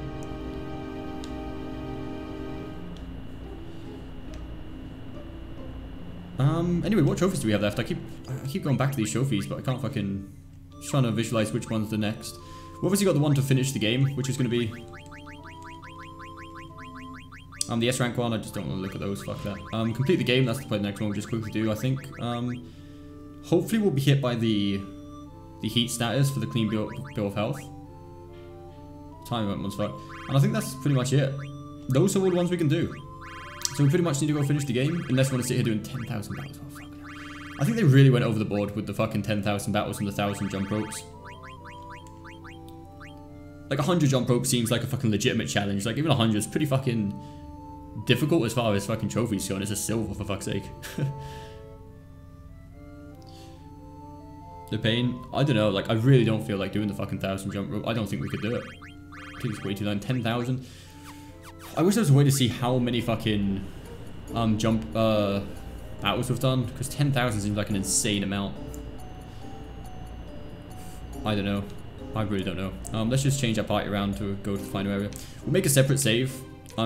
Anyway, what trophies do we have left? I keep going back to these trophies, but I can't fucking... Just trying to visualize which one's the next. We obviously got the one to finish the game, which is going to be... the S rank one, I just don't want to look at those, fuck that. Complete the game, that's probably the next one we'll just quickly do, I think. Hopefully we'll be hit by the heat status for the clean bill of health. Time event one's fucked. And I think that's pretty much it. Those are all the ones we can do. So we pretty much need to go finish the game, unless we want to sit here doing 10,000 battles. Oh, fuck. I think they really went over the board with the fucking 10,000 battles and the 1,000 jump ropes. Like 100 jump ropes seems like a fucking legitimate challenge. Like even 100 is pretty fucking difficult as far as fucking trophies go, and it's a silver for fuck's sake. The pain, I don't know, like I really don't feel like doing the fucking 1,000 jump rope. I don't think we could do it. I think it's way too long. 10,000. I wish there was a way to see how many fucking jump battles we've done, because 10,000 seems like an insane amount. I don't know. I really don't know. Let's just change our party around to go to the final area. We'll make a separate save.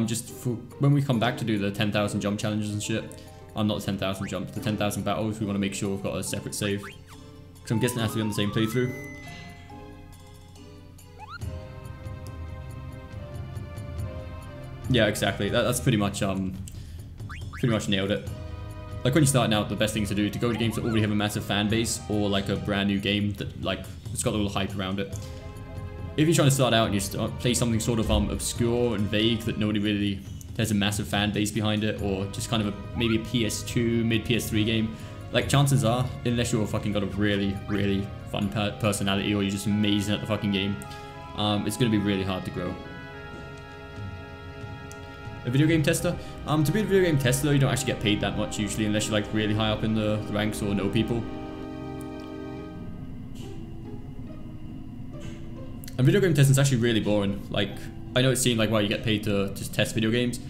Just for when we come back to do the 10,000 jump challenges and shit. Not the 10,000 jumps, the 10,000 battles. We want to make sure we've got a separate save. Because I'm guessing it has to be on the same playthrough. Yeah, exactly. That's pretty much nailed it. Like when you're starting out, the best thing to do to go to games that already have a massive fan base, or like a brand new game that like it's got a little hype around it. If you're trying to start out and you play something sort of obscure and vague that nobody really has a massive fan base behind it, or just kind of maybe a PS2, mid PS3 game, like chances are, unless you're fucking got a really, really fun personality or you're just amazing at the fucking game, it's gonna be really hard to grow. A video game tester? To be a video game tester, you don't actually get paid that much usually, unless you're like really high up in the ranks or know people. And video game testing is actually really boring. Like, I know it seemed like, wow, you get paid to just test video games,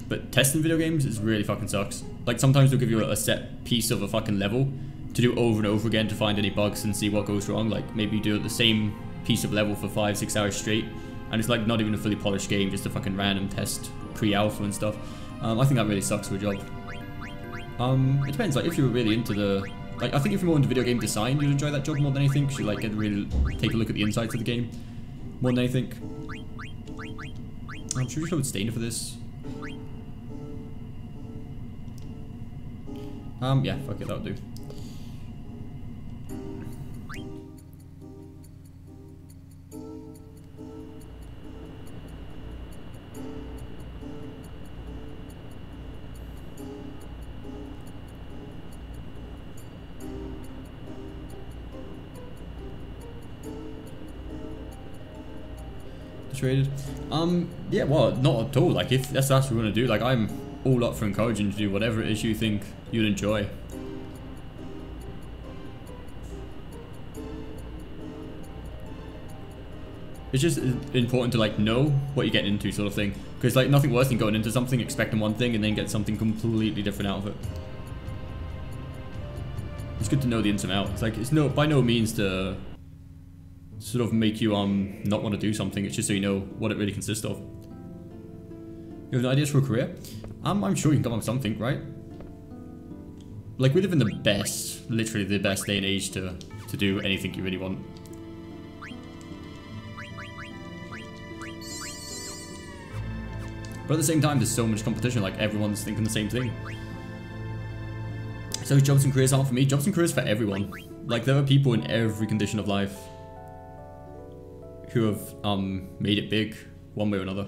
but testing video games is really fucking sucks. Like, sometimes they'll give you a set piece of a fucking level to do over and over again to find any bugs and see what goes wrong. Like, maybe you do the same piece of level for 5-6 hours straight, and it's like not even a fully polished game, just a fucking random test, pre-alpha and stuff. I think that really sucks for a job. It depends, like, if you were really into the... Like, I think if you're more into video game design, you'd enjoy that job more than anything, because you, like, get to really take a look at the insides of the game more than anything. I'm sure I would stain for this. Yeah, fuck it, that'll do. Traded. Yeah, well, not at all. Like, if that's what we want to do, like, I'm all up for encouraging you to do whatever it is you think you'd enjoy. It's just important to, like, know what you're getting into, sort of thing. Because, like, nothing worse than going into something expecting one thing and then get something completely different out of it. It's good to know the ins and outs. It's like, it's by no means to sort of make you not want to do something. It's just so you know what it really consists of. You have any ideas for a career? I'm sure you can come up with something, right? Like, we live in the best, literally the best day and age to do anything you really want. But at the same time, there's so much competition, like everyone's thinking the same thing. So jobs and careers aren't for me. Jobs and careers for everyone. Like, there are people in every condition of life who have made it big one way or another.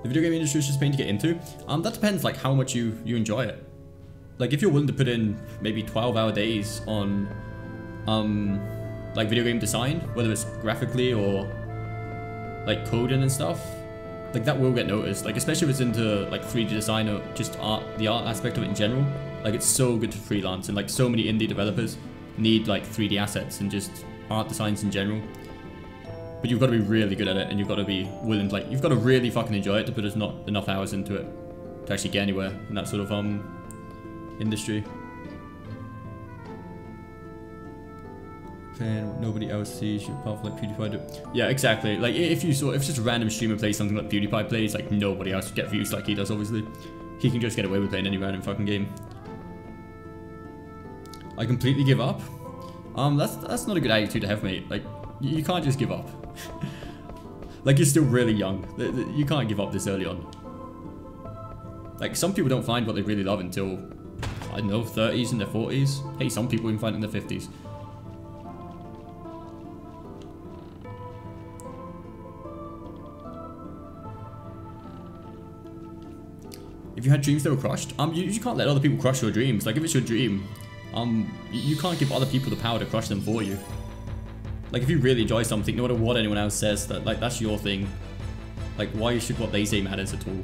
The video game industry is just pain to get into. That depends, like, how much you enjoy it. Like, if you're willing to put in maybe 12-hour days on like video game design, whether it's graphically or like coding and stuff, like that will get noticed. Like, especially if it's into like 3D design or just art, the art aspect of it in general. Like, it's so good to freelance, and like so many indie developers need like 3D assets and just art designs in general. But you've got to be really good at it, and you've got to be willing, like, you've got to really fucking enjoy it to put enough hours into it to actually get anywhere in that sort of industry. playing what nobody else sees, you're powerful like PewDiePie do. Yeah, exactly. Like if just a random streamer plays something like PewDiePie plays, like nobody else would get views like he does. Obviously, he can just get away with playing any random fucking game. I completely give up. That's not a good attitude to have, mate. Like you can't just give up. Like you're still really young. You can't give up this early on. Like some people don't find what they really love until, I don't know, 30s and their 40s. Hey, some people even find it in their 50s. If you had dreams that were crushed, you can't let other people crush your dreams. Like if it's your dream, you can't give other people the power to crush them for you. Like if you really enjoy something, no matter what anyone else says, that's your thing. Like why should what they say matters at all?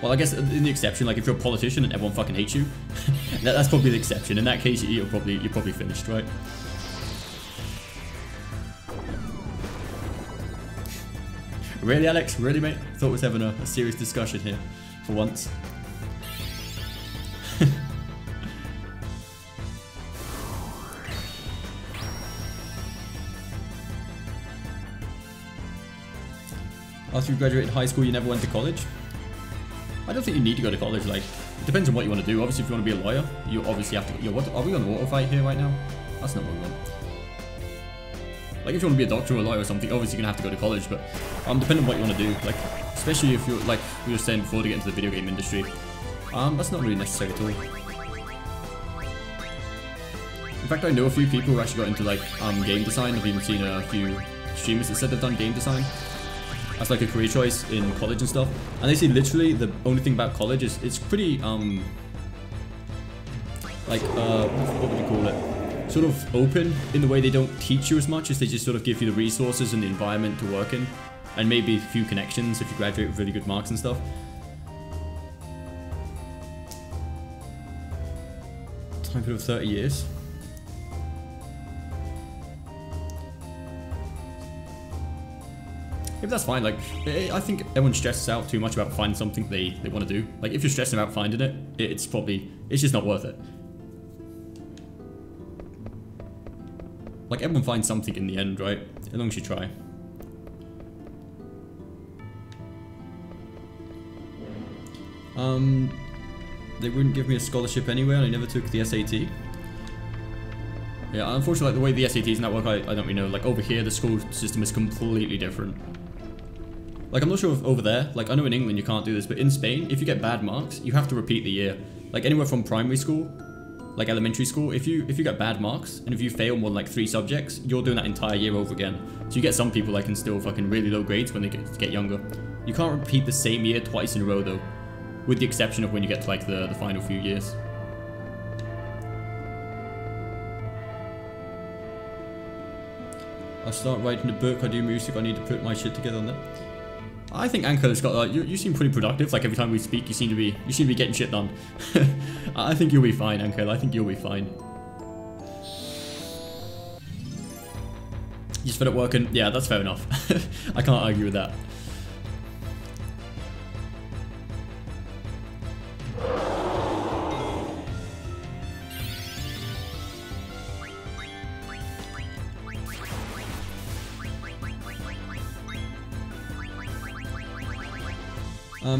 Well, I guess in the exception, like if you're a politician and everyone fucking hates you, that's probably the exception. In that case, you're probably finished, right? Really, Alex? Really, mate? Thought we was having a serious discussion here, for once. After you graduated high school, you never went to college? I don't think you need to go to college. Like, it depends on what you want to do. Obviously, if you want to be a lawyer, you obviously have to. Yo, what are we on auto fight here right now? That's not what we want. Like, if you want to be a doctor or a lawyer or something, obviously you're gonna have to go to college. But depending on what you want to do, like, especially if you're like we were saying before to get into the video game industry, that's not really necessary at all. In fact, I know a few people who actually got into like game design. I've even seen a few streamers that said they've done game design as like a career choice in college and stuff, and they say literally the only thing about college is it's pretty like what would you call it, sort of open in the way they don't teach you as much as they just sort of give you the resources and the environment to work in, and maybe a few connections if you graduate with really good marks and stuff. Time period of 30 years. If that's fine, like, I think everyone stresses out too much about finding something they want to do. Like, if you're stressing about finding it, it's just not worth it. Like, everyone finds something in the end, right? As long as you try. They wouldn't give me a scholarship anyway, and I never took the SAT. Yeah, unfortunately, like, the way the SATs now work, I don't really know. Like, over here, the school system is completely different. Like, I'm not sure if over there, like, I know in England you can't do this, but in Spain, if you get bad marks, you have to repeat the year. Like, anywhere from primary school, like elementary school, if you get bad marks, and if you fail more than like 3 subjects, you're doing that entire year over again. So you get some people that can still fucking really low grades when they get younger. You can't repeat the same year twice in a row though, with the exception of when you get to like the final few years. I start writing a book, I do music, I need to put my shit together on that. I think Anko's got like, you seem pretty productive. Like every time we speak, you seem to be getting shit done. I think you'll be fine, Anko. I think you'll be fine. You just fed up working. Yeah, that's fair enough. I can't argue with that.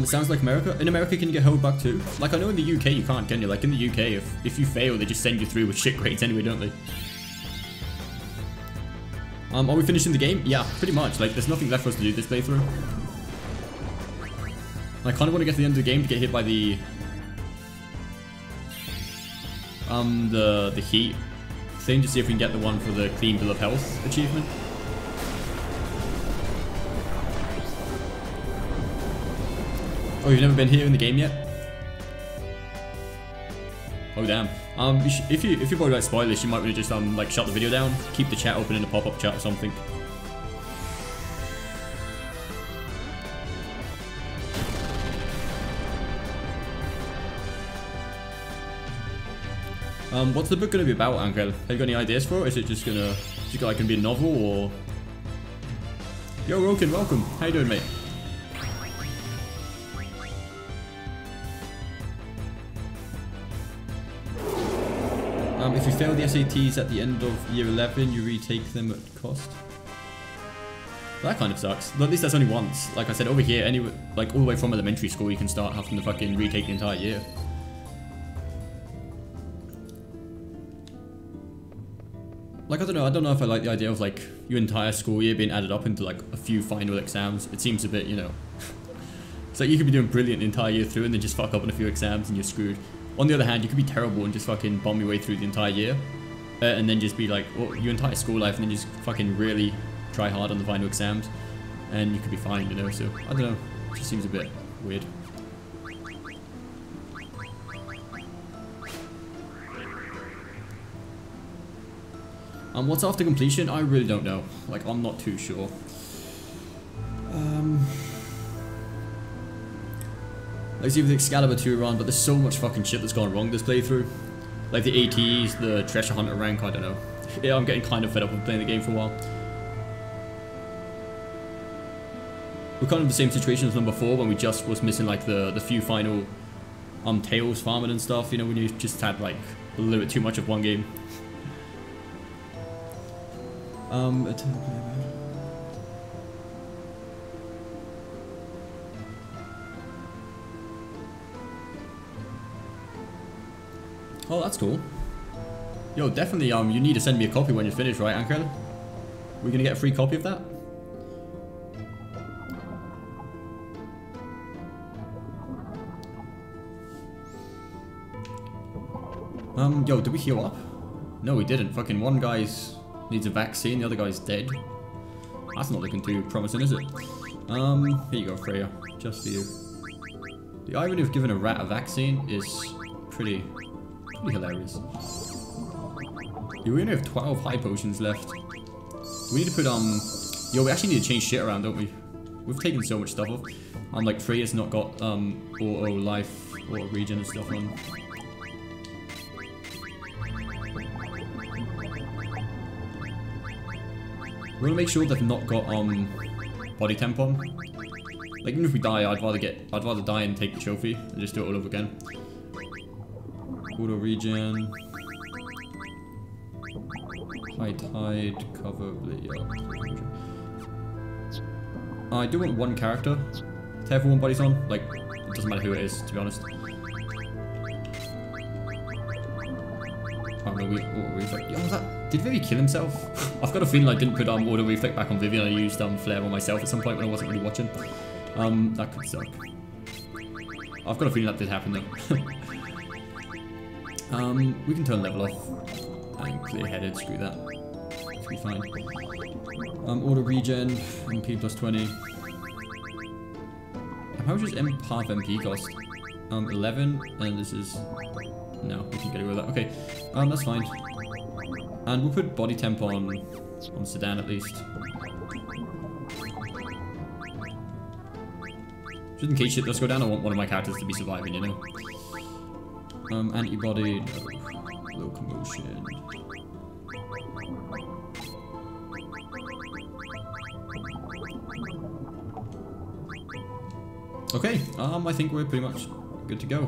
It sounds like America. In America, can you get held back too? Like, I know in the UK you can't, can you? Like, in the UK, if you fail, they just send you through with shit grades anyway, don't they? Are we finishing the game? Yeah, pretty much. Like, there's nothing left for us to do this playthrough. I kind of want to get to the end of the game to get hit by the heat thing to see if we can get the one for the clean bill of health achievement. Oh, you've never been here in the game yet? Oh damn. If you're worried about spoilers, you might really just like shut the video down, keep the chat open in a pop-up chat or something. What's the book gonna be about, Angel? Have you got any ideas for it? Is it just gonna be a novel or? Yo, Roken, welcome. How you doing, mate? If you fail the SATs at the end of year 11, you retake them at cost. That kind of sucks. But at least that's only once. Like I said, over here, like all the way from elementary school, you can start having to fucking retake the entire year. Like, I don't know if I like the idea of like your entire school year being added up into like a few final exams. It seems a bit, you know. It's like you could be doing brilliant the entire year through and then just fuck up on a few exams and you're screwed. On the other hand, you could be terrible and just fucking bomb your way through the entire year. And then just be like, well, your entire school life and then just fucking really try hard on the final exams. And you could be fine, you know, so, I don't know. It just seems a bit weird. What's after completion? I really don't know. Like, I'm not too sure. Let's see if the Excalibur 2 run, but there's so much fucking shit that's gone wrong this playthrough. Like the ATs, the Treasure Hunter rank, I don't know. Yeah, I'm getting kind of fed up with playing the game for a while. We're kind of in the same situation as number 4 when we just was missing like the few final tails farming and stuff, you know, when you just had like a little bit too much of one game. Oh, that's cool. Yo, definitely, you need to send me a copy when you're finished, right, Ankrel? We're gonna get a free copy of that? Yo, did we heal up? No, we didn't. Fucking one guy's needs a vaccine, the other guy's dead. That's not looking too promising, is it? Here you go, Freya. Just for you. The irony of giving a rat a vaccine is pretty hilarious. Yeah, we only have 12 high potions left. We need to put, yo, we actually need to change shit around, don't we? We've taken so much stuff off. Like, Freya's not got, auto life, auto regen and stuff on. We want to make sure they've not got, body temp on. Like, even if we die, I'd rather die and take the trophy and just do it all over again. Auto regen. High tide, cover, yeah. I do want one character to have one body's on. Like, it doesn't matter who it is, to be honest. Oh no, auto reflect. Yo, did Vivi kill himself? I've got a feeling I didn't put auto reflect back on Vivi and I used flare on myself at some point when I wasn't really watching. That could suck. I've got a feeling that did happen though. We can turn level off and clear headed, screw that. Should be fine. Auto regen, MP plus 20. How much does half MP cost? 11, and this is... No, we can get away with that. Okay, that's fine. And we'll put body temp on Sedan at least. Just in case shit does go down, I want one of my characters to be surviving, you know? Antibody, no. Locomotion. Okay, I think we're pretty much good to go.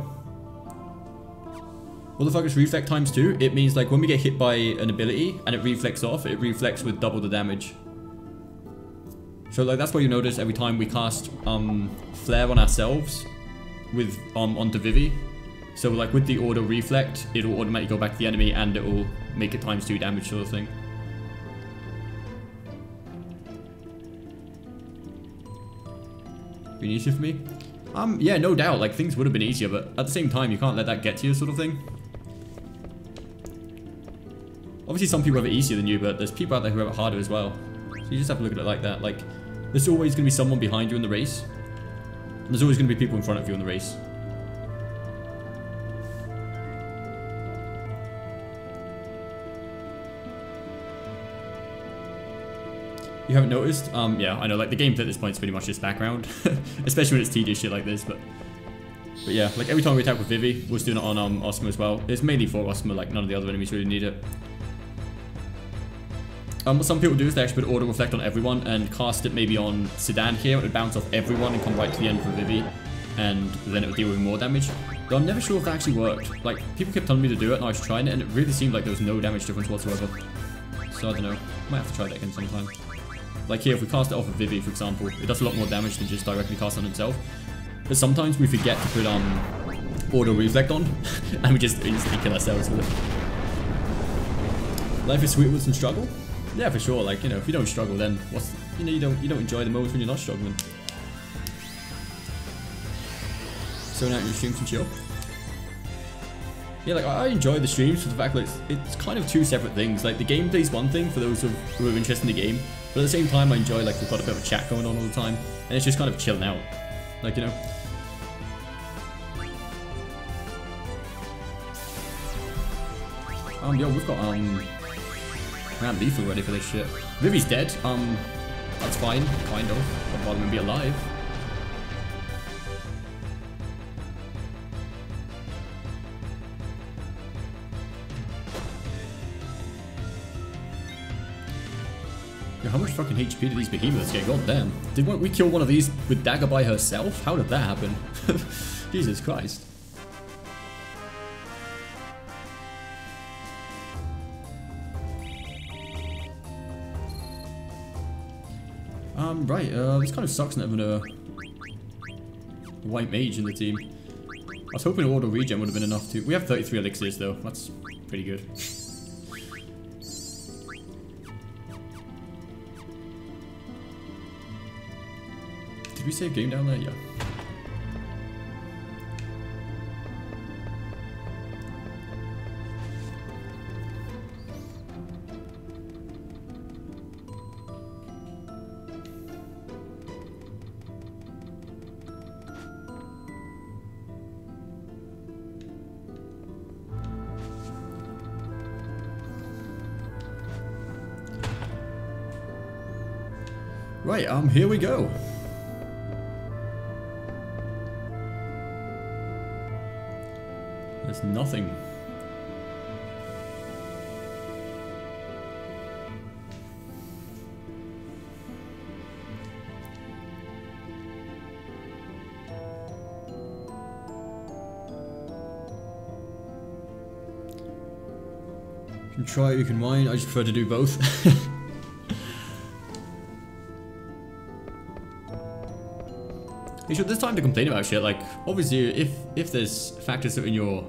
What the fuck is reflect times 2? It means like when we get hit by an ability and it reflects off, it reflects with double the damage. So like that's why you notice every time we cast flare on ourselves with onto Vivi. So like with the auto reflect, it'll automatically go back to the enemy and it will make it times 2 damage sort of thing. Been easier for me? Yeah, no doubt, like things would have been easier, but at the same time you can't let that get to you sort of thing. Obviously some people have it easier than you, but there's people out there who have it harder as well. So you just have to look at it like that. Like, there's always going to be someone behind you in the race. And there's always going to be people in front of you in the race. You haven't noticed? Yeah, I know, like the gameplay at this point is pretty much just background. Especially when it's tedious shit like this, but yeah, like every time we attack with Vivi, we're doing it on Osmo as well. It's mainly for Osmo, like none of the other enemies really need it. What some people do is they actually put auto reflect on everyone and cast it maybe on Sedan here. It would bounce off everyone and come right to the end for Vivi, and then it would deal with more damage. Though I'm never sure if that actually worked. Like, people kept telling me to do it and I was trying it and it really seemed like there was no damage difference whatsoever. So I don't know. Might have to try that again sometime. Like here, if we cast it off of Vivi, for example, it does a lot more damage than just directly cast on itself. But sometimes we forget to put auto reflect on and we just instantly kill ourselves with it. Life is sweet with some struggle? Yeah, for sure. Like, you know, if you don't struggle, then what's, you know, you don't enjoy the moments when you're not struggling. So now your streams and chill. Yeah, like I enjoy the streams for the fact that it's kind of two separate things. Like the gameplay's one thing for those who are interested in the game, but at the same time I enjoy like we've got a bit of a chat going on all the time, and it's just kind of chilling out, like, you know. Yo, we've got man lethal ready for this shit. Vivi's dead. That's fine, kind of. I'd rather him be alive. How much fucking HP did these behemoths get? God damn. Did we kill one of these with Dagger by herself? How did that happen? Jesus Christ. Right, this kind of sucks not having a white mage in the team. I was hoping auto regen would have been enough to... We have 33 elixirs though, that's pretty good. Did we save game down there? Yeah. Right, here we go. There's nothing. You can try, you can whine. I just prefer to do both. There's time to complain about shit. Like, obviously, if there's factors that are in your,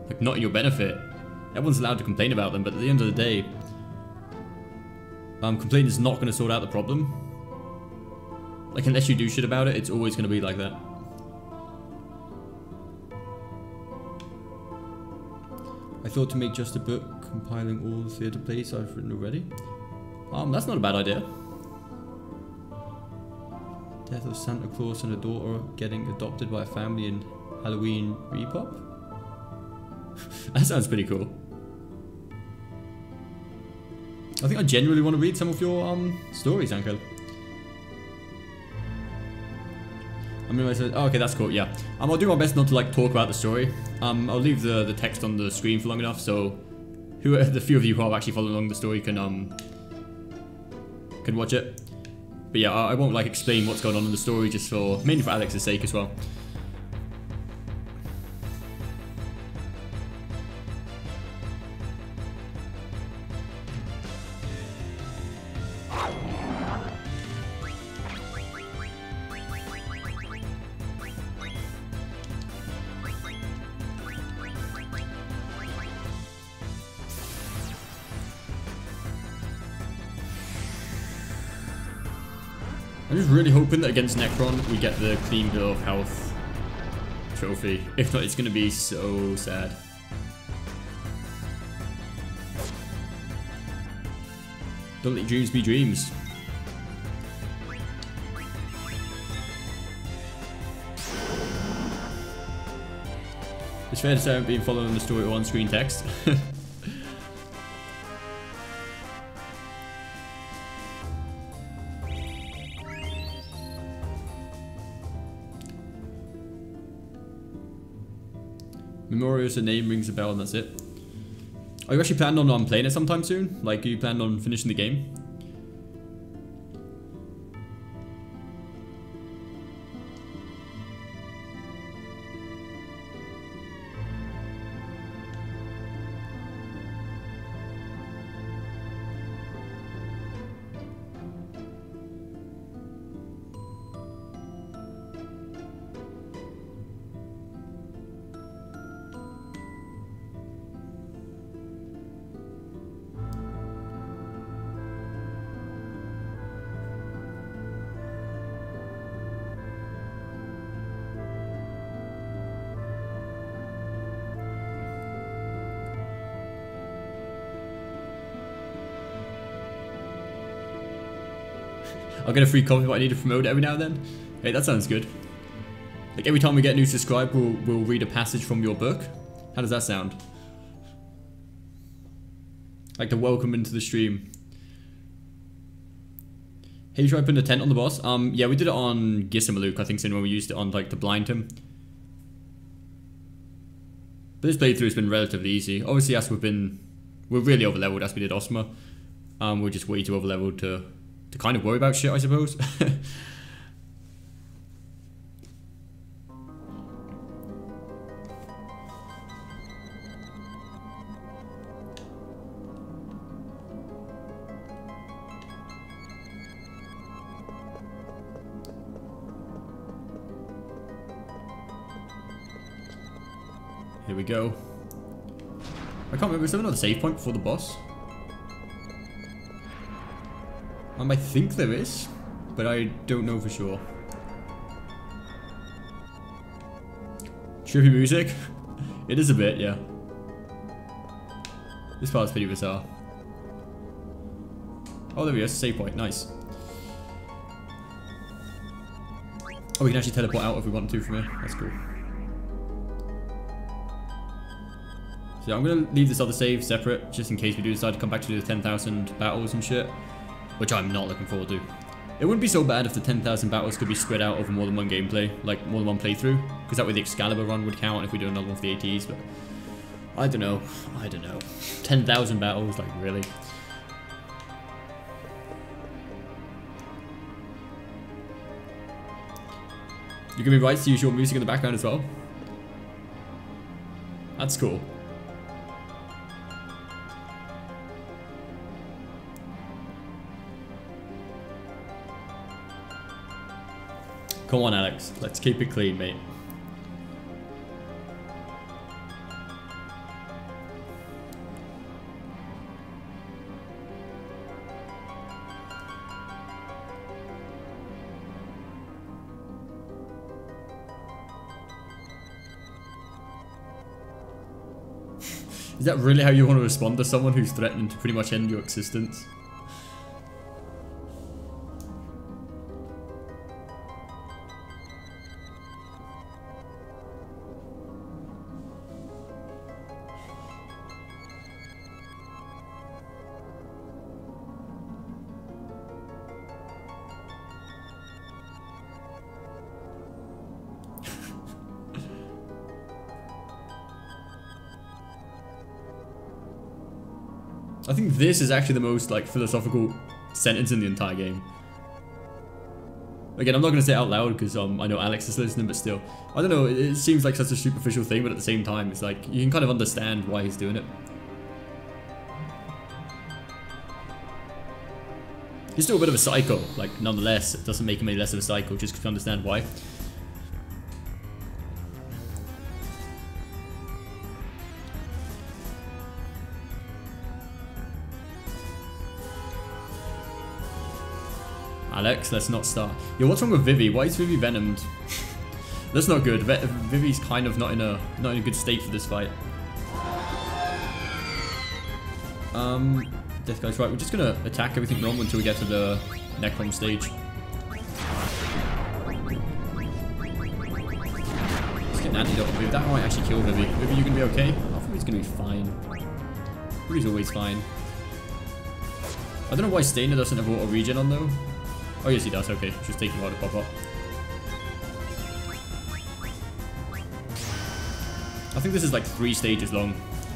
like, not in your benefit, everyone's allowed to complain about them. But at the end of the day, complaining is not going to sort out the problem. Like, unless you do shit about it, it's always going to be like that. I thought to make just a book compiling all the theatre plays I've written already. That's not a bad idea. Death of Santa Claus and a daughter getting adopted by a family in Halloween repop. That sounds pretty cool. I think I genuinely want to read some of your stories, Ankel. I mean, I said, oh, okay, that's cool. Yeah, I'll do my best not to like talk about the story. I'll leave the text on the screen for long enough, so the few of you who are actually following along the story can watch it. But yeah, I won't like explain what's going on in the story, just mainly for Alex's sake as well. I'm just really hoping that against Necron we get the clean bill of health trophy. If not, it's going to be so sad. Don't let dreams be dreams. It's fair to say I haven't been following the story or on-screen text. Memorious, a name rings a bell and that's it. Are you actually planning on playing it sometime soon? Like, are you planning on finishing the game? I'll get a free copy, but I need to promote it every now and then. Hey, that sounds good. Like every time we get a new subscriber, we'll read a passage from your book. How does that sound? Like the welcome into the stream. Hey, you try putting a tent on the boss? Yeah, we did it on Gizmaluk, I think, so when we used it on like to blind him. But this playthrough has been relatively easy. Obviously, as we're really over leveled as we did Osma. We're just way too over leveled to kind of worry about shit, I suppose. Here we go. I can't remember, is there another save point before the boss? I think there is, but I don't know for sure. Trippy music? It is a bit, yeah. This part's pretty bizarre. Oh, there we go, save point, nice. Oh, we can actually teleport out if we want to from here, that's cool. So I'm going to leave this other save separate, just in case we do decide to come back to do the 10,000 battles and shit. Which I'm not looking forward to. It wouldn't be so bad if the 10,000 battles could be spread out over more than one gameplay, like more than one playthrough. Because that way the Excalibur run would count if we do another one for the ATs, but... I don't know. 10,000 battles, like really? You give me rights to use your music in the background as well? That's cool. Come on, Alex. Let's keep it clean, mate. Is that really how you want to respond to someone who's threatening to pretty much end your existence? I think this is actually the most like philosophical sentence in the entire game. Again, I'm not going to say it out loud because I know Alex is listening, but still. I don't know, it seems like such a superficial thing, but at the same time, it's like, you can kind of understand why he's doing it. He's still a bit of a psycho, like, nonetheless, it doesn't make him any less of a psycho, just to understand why. Alex, let's not start. Yo, what's wrong with Vivi? Why is Vivi venomed? That's not good. Vivi's kind of not in a good state for this fight. Death guy's right. We're just gonna attack everything normal until we get to the Necrom stage. Let's get an antidote for Vivi. That might actually kill Vivi. Vivi, you gonna be okay? I think he's gonna be fine. Vivi's always fine. I don't know why Stainer doesn't have auto regen on though. Oh yes, he does. Okay, just taking a while to pop up. I think this is like 3 stages long.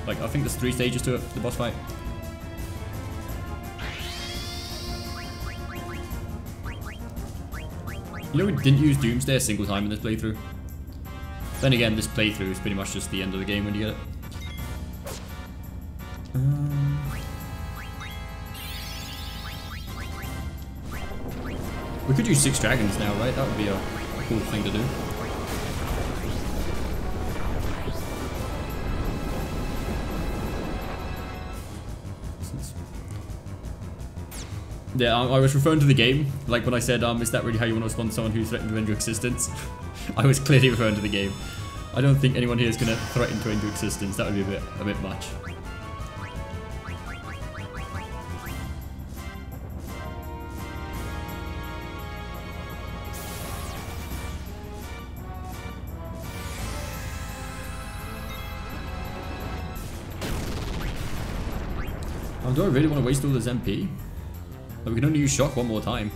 Like, I think there's 3 stages to it, the boss fight. You know, we didn't use Doomsday a single time in this playthrough. Then again, this playthrough is pretty much just the end of the game when you get it. We could use 6 dragons now, right? That would be a cool thing to do. Yeah, I was referring to the game. Like when I said, is that really how you want to respond to someone who's threatened to end your existence? I was clearly referring to the game. I don't think anyone here is going to threaten to end your existence. That would be a bit much. do I really want to waste all this MP? Like, we can only use shock one more time.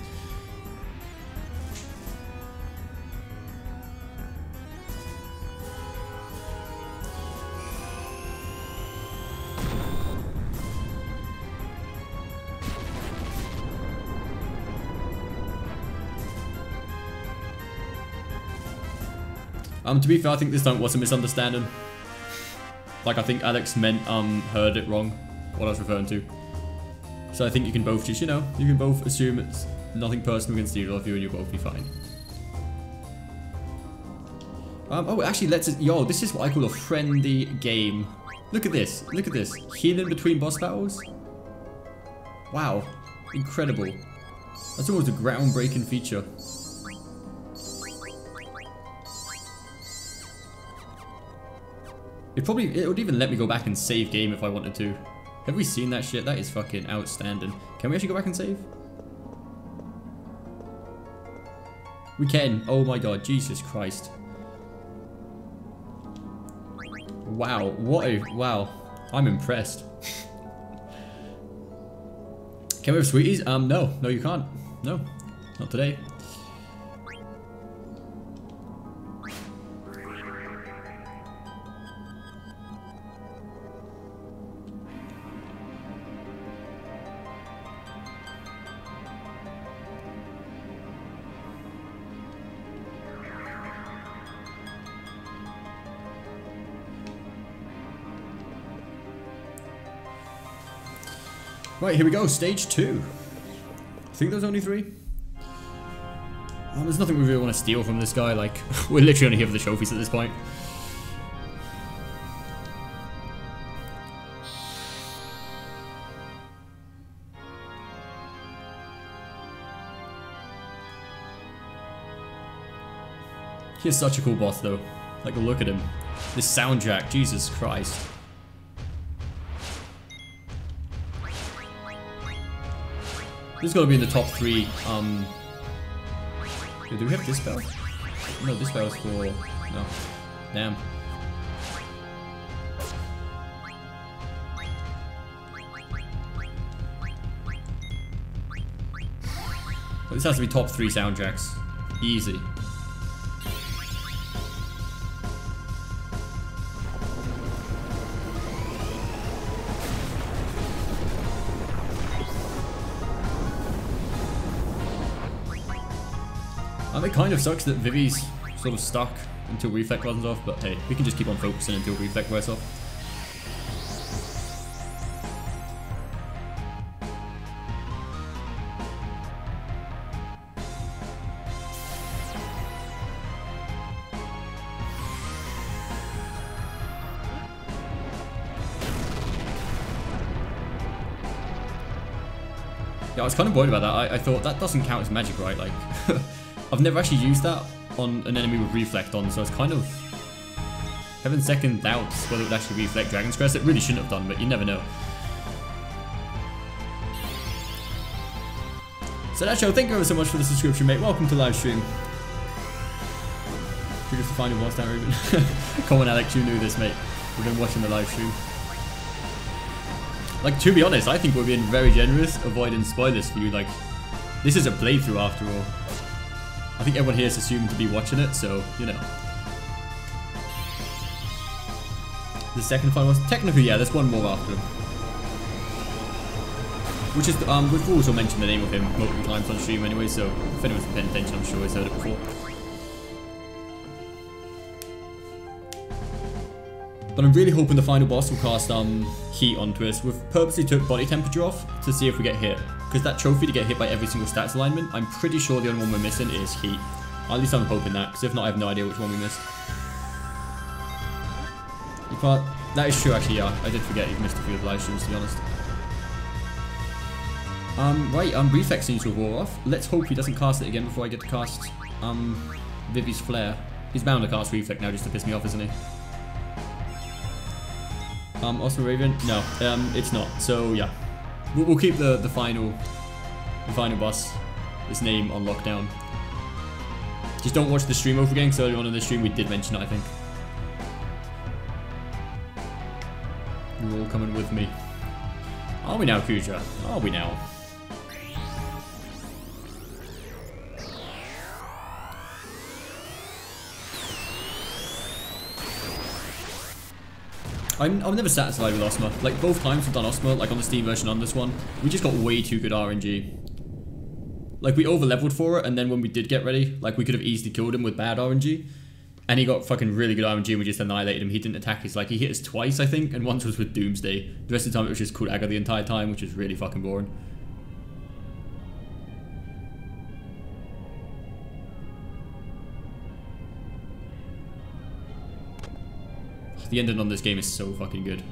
To be fair, I think this time was a misunderstanding. Like, I think Alex meant, heard it wrong, what I was referring to. So I think you can both just, you know, you can both assume it's nothing personal against either of you and you'll both be fine. Oh, actually, yo, this is what I call a friendly game. Look at this, healing between boss battles. Wow, incredible. That's almost a groundbreaking feature. It would even let me go back and save game if I wanted to. Have we seen that shit? That is fucking outstanding. Can we actually go back and save? We can. Oh my god, Jesus Christ. Wow, wow. I'm impressed. Can we have sweeties? No, you can't. No, not today. Right, here we go, stage 2. I think there's only 3. There's nothing we really want to steal from this guy, like, we're literally only here for the trophies at this point. He's such a cool boss though. Like, look at him. This soundtrack, Jesus Christ. This is gonna be in the top 3. Do we have this spell? No, this spell is for... No. Damn. Well, this has to be top 3 soundtracks. Easy. It kind of sucks that Vivi's sort of stuck until Reflect runs off, but hey, we can just keep on focusing until Reflect wears off. Yeah, I was kind of worried about that. I thought that doesn't count as magic, right? Like, I've never actually used that on an enemy with Reflect on, so I was kind of having second doubts whether it would actually reflect Dragon's Crest. It really shouldn't have done, but you never know. So that show, thank you ever so much for the subscription, mate. Welcome to live stream. We're just finding boss down, Ruben. Come on, Alex, you knew this, mate. We've been watching the live stream. Like, to be honest, I think we're being very generous, avoiding spoilers for you. Like, this is a playthrough after all. I think everyone here is assumed to be watching it, so, you know. The second final was technically, yeah, there's one more after him. Which is, we've also mentioned the name of him multiple times on stream anyway, so if anyone's paying attention, I'm sure he's heard it before. But I'm really hoping the final boss will cast heat onto us. We've purposely took body temperature off to see if we get hit. Because that trophy to get hit by every single stats alignment, I'm pretty sure the only one we're missing is heat. At least I'm hoping that, because if not, I have no idea which one we missed. That is true actually, yeah. I did forget you've missed a few of the live streams, to be honest. Right, Reflex seems to have wore off. Let's hope he doesn't cast it again before I get to cast Vivi's Flare. He's bound to cast Reflect now just to piss me off, isn't he? Oscar Raven? No, it's not. So yeah, we'll keep the final boss, his name on lockdown. Just don't watch the stream over again, because earlier on in the stream we did mention it, I think. You're all coming with me. Are we now, Kuja? Are we now? I'm never satisfied with Osma. Like, both times we've done Osma, like on the Steam version on this one, we just got way too good RNG. Like, we over-leveled for it, and then when we did get ready, like, we could have easily killed him with bad RNG. And he got fucking really good RNG and we just annihilated him. He didn't attack us. Like, he hit us twice, I think, and once was with Doomsday. The rest of the time it was just Kuraga the entire time, which is really fucking boring. The ending on this game is so fucking good.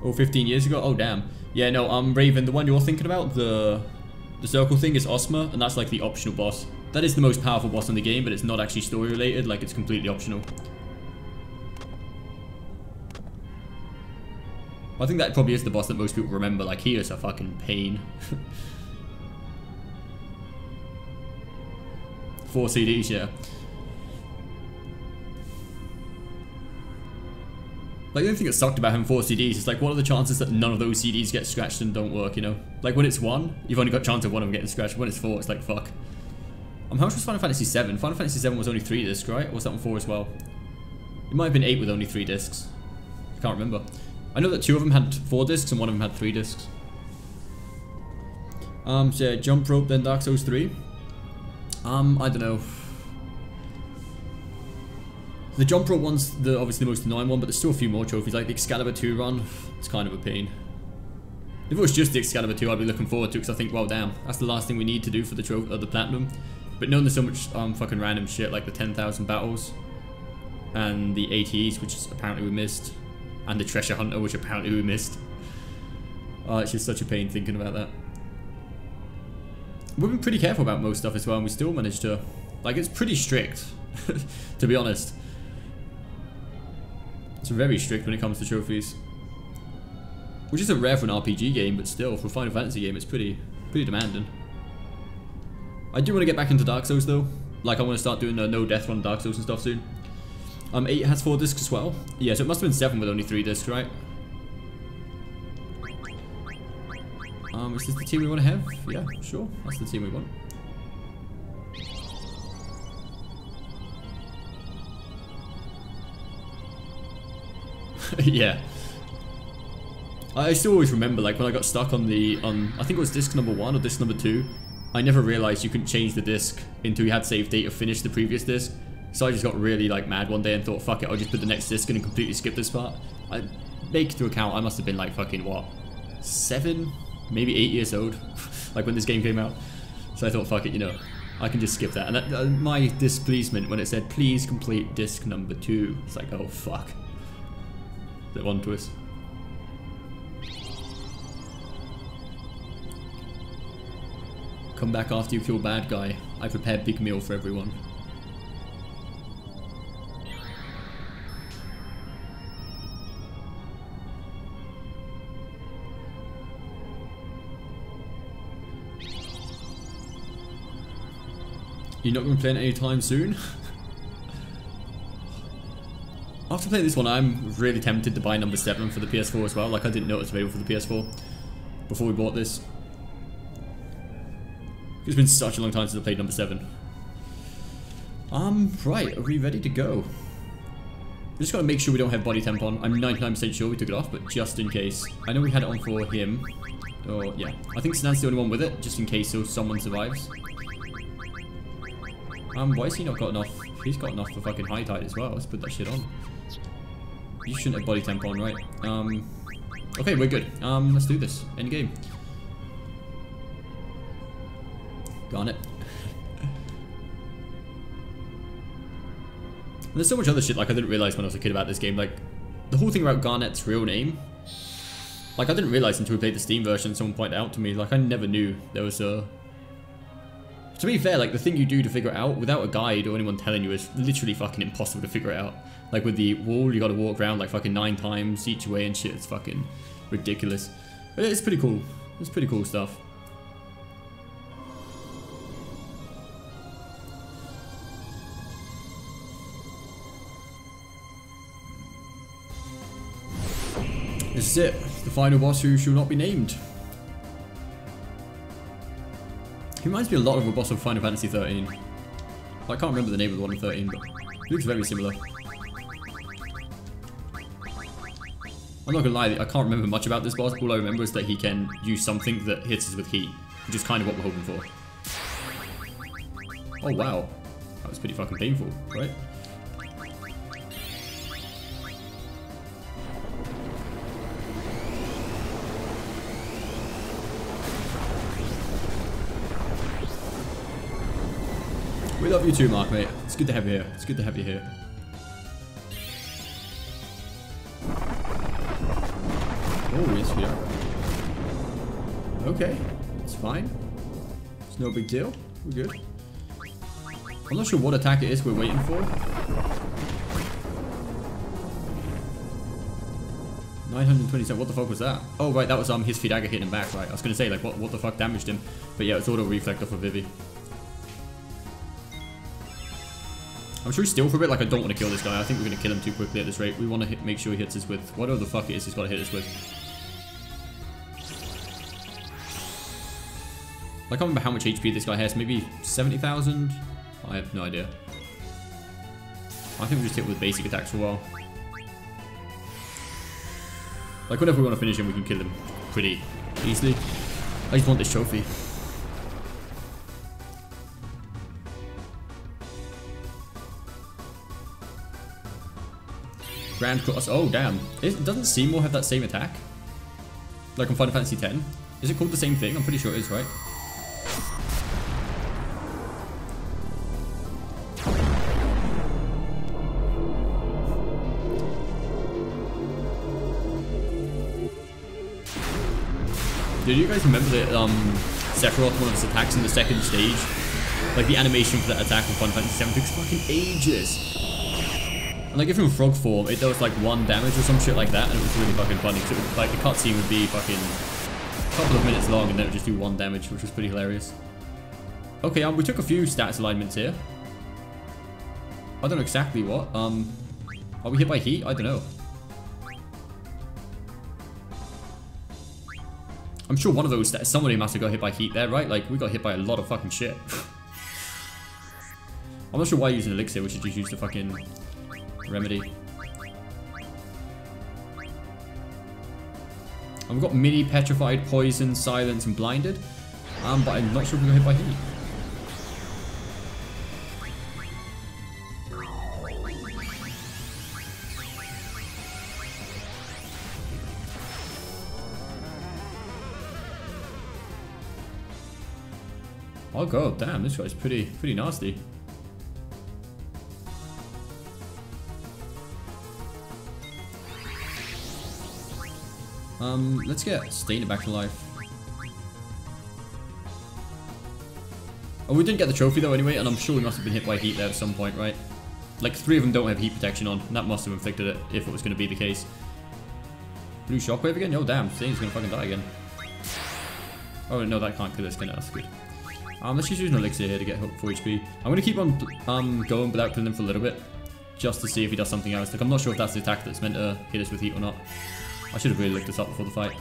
Oh, 15 years ago? Oh, damn. Yeah, no, Raven, the one you're thinking about, the circle thing is Osma, and that's like the optional boss. That is the most powerful boss in the game, but it's not actually story related, like it's completely optional. I think that probably is the boss that most people remember, like he is a fucking pain. 4 CDs, yeah. Like, the only thing that sucked about having 4 CDs is like, what are the chances that none of those CDs get scratched and don't work, you know? Like, when it's 1, you've only got a chance of one of them getting scratched. When it's 4, it's like, fuck. How much was Final Fantasy 7? Final Fantasy 7 was only 3 discs, right? Or was that on 4 as well? It might have been 8 with only 3 discs. I can't remember. I know that 2 of them had 4 discs and 1 of them had 3 discs. So yeah, Jump Rope, then Dark Souls 3. I don't know. The Jump Rope one's obviously the most annoying one, but there's still a few more trophies, like the Excalibur 2 run. It's kind of a pain. If it was just the Excalibur 2, I'd be looking forward to, because I think, well, damn, that's the last thing we need to do for the Platinum. But knowing there's so much fucking random shit, like the 10,000 battles, and the ATEs, which is apparently we missed, and the Treasure Hunter, which apparently we missed. It's just such a pain thinking about that. We've been pretty careful about most stuff as well, and we still managed to... Like, it's pretty strict, to be honest. It's very strict when it comes to trophies. Which isn't rare for an RPG game, but still, for a Final Fantasy game, it's pretty demanding. I do want to get back into Dark Souls, though. Like, I want to start doing a no-death run Dark Souls and stuff soon. 8 has 4 discs as well. Yeah, so it must have been 7 with only 3 discs, right? Is this the team we want to have? Yeah, sure. That's the team we want. Yeah. I still always remember, like, when I got stuck on I think it was disc number 1 or disc number 2, I never realized you couldn't change the disc until you had save data finish the previous disc. So I just got really, like, mad one day and thought, fuck it, I'll just put the next disc in and completely skip this part. I make to account, I must have been, like, fucking, what, 7? Maybe 8 years old, like when this game came out. So I thought, fuck it, you know, I can just skip that. And my displeasement when it said, please complete disc number 2. It's like, oh, fuck. That one twist. Come back after you kill bad guy. I prepared big meal for everyone. You're not going to play it anytime soon? After playing this one, I'm really tempted to buy number 7 for the PS4 as well. Like, I didn't know it was available for the PS4 before we bought this. It's been such a long time since I played number 7. Right, are we ready to go? We just gotta make sure we don't have body temp on. I'm 99% sure we took it off, but just in case. I know we had it on for him. Oh, yeah. I think Sinan's the only one with it, just in case someone survives. Why has he not got enough? He's got enough for fucking high tide as well. Let's put that shit on. You shouldn't have body temp on, right? Okay, we're good. Let's do this. End game. Garnet. There's so much other shit like I didn't realize when I was a kid about this game. Like, the whole thing about Garnet's real name. Like, I didn't realize until we played the Steam version, someone pointed out to me. Like, I never knew there was a... To be fair, like, the thing you do to figure it out without a guide or anyone telling you is literally fucking impossible to figure it out. Like, with the wall, you gotta walk around like fucking 9 times each way and shit. It's fucking ridiculous. But it's pretty cool. It's pretty cool stuff. is it. The final boss who shall not be named. He reminds me a lot of a boss of Final Fantasy 13. I can't remember the name of the one in 13, but it looks very similar. I'm not gonna lie, I can't remember much about this boss. All I remember is that he can use something that hits us with heat, which is kind of what we're hoping for. Oh wow, that was pretty fucking painful, right? We love you too, Mark, mate. It's good to have you here. It's good to have you here. Oh, yes, we are. Okay, it's fine. It's no big deal. We're good. I'm not sure what attack it is we're waiting for. 927. What the fuck was that? Oh, right, that was his feet dagger hitting him back, right? I was gonna say, like, what the fuck damaged him? But yeah, it's auto reflect off of Vivi. I'm sure he's still for a bit. Like, I don't want to kill this guy. I think we're going to kill him too quickly at this rate. We want to make sure he hits us with whatever the fuck it is he's got to hit us with. I can't remember how much HP this guy has. Maybe 70,000? I have no idea. I think we just hit with basic attacks for a while. Like, whenever we want to finish him, we can kill him pretty easily. I just want this trophy. Grand Cross. Oh, damn. Doesn't Seymour have that same attack? Like on Final Fantasy X? Is it called the same thing? I'm pretty sure it is, right? Did you guys remember that Sephiroth, one of his attacks in the second stage? Like the animation for that attack in Final Fantasy VII took fucking ages. And like if in frog form, it does like 1 damage or some shit like that, and it was really fucking funny. So like the cutscene would be fucking a couple of minutes long, and then it would just do 1 damage, which was pretty hilarious. Okay, we took a few stats alignments here. I don't know exactly what. Are we hit by heat? I don't know. I'm sure one of those stats, somebody must have got hit by heat there, right? Like we got hit by a lot of fucking shit. I'm not sure why using elixir, we should just use the fucking remedy. And we've got mini, petrified, poison, silence, and blinded. But I'm not sure if we got hit by heat. Oh god, damn, this guy's pretty nasty. Let's get Stainer back to life. Oh, we didn't get the trophy though anyway, and I'm sure we must have been hit by heat there at some point, right? Like 3 of them don't have heat protection on, and that must have inflicted it if it was going to be the case. Blue shockwave again? Oh damn, Stainer's going to fucking die again. Oh no, that can't kill us, can it? That's good. Let's just use an elixir here to get 4 HP. I'm going to keep on going without killing him for a little bit, just to see if he does something else. Like I'm not sure if that's the attack that's meant to hit us with heat or not. I should have really looked this up before the fight.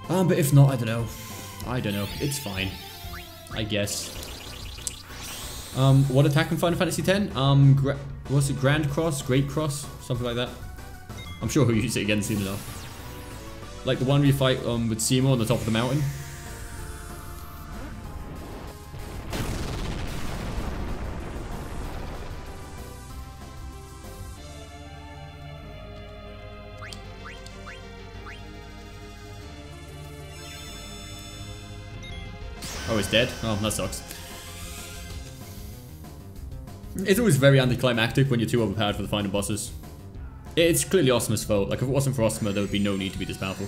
But if not, I don't know. I don't know. It's fine, I guess. What attack in Final Fantasy X? What's it? Grand Cross? Great Cross? Something like that. I'm sure he'll use it again soon enough. Like the one we fight with Seymour on the top of the mountain. Oh, it's dead? Oh, that sucks. It's always very anticlimactic when you're too overpowered for the final bosses. It's clearly Osma's fault. Like, if it wasn't for Osma, there would be no need to be this powerful.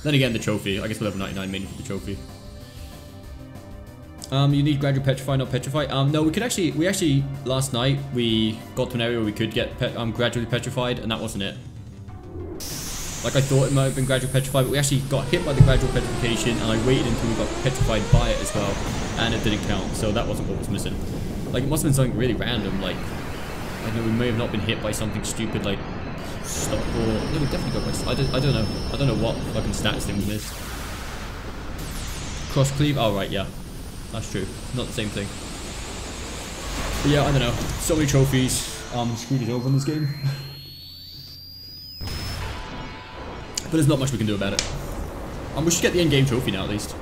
Then again, the trophy. I guess we'll have 99 mainly for the trophy. You need gradual petrify, not petrify. No, we actually, last night, we got to an area where we could get gradually petrified, and that wasn't it. Like I thought it might have been gradual petrified, but we actually got hit by the gradual petrification, and I waited until we got petrified by it as well, and it didn't count, so that wasn't what was missing. Like, it must have been something really random, like, I don't know, we may have not been hit by something stupid, like Stop or no, we definitely got by. I don't know. I don't know what fucking stats thing we missed. Cross cleave. Oh right, yeah, that's true. Not the same thing. But yeah, I don't know. So many trophies. Screwed us over in this game. But there's not much we can do about it. We should get the end game trophy now at least.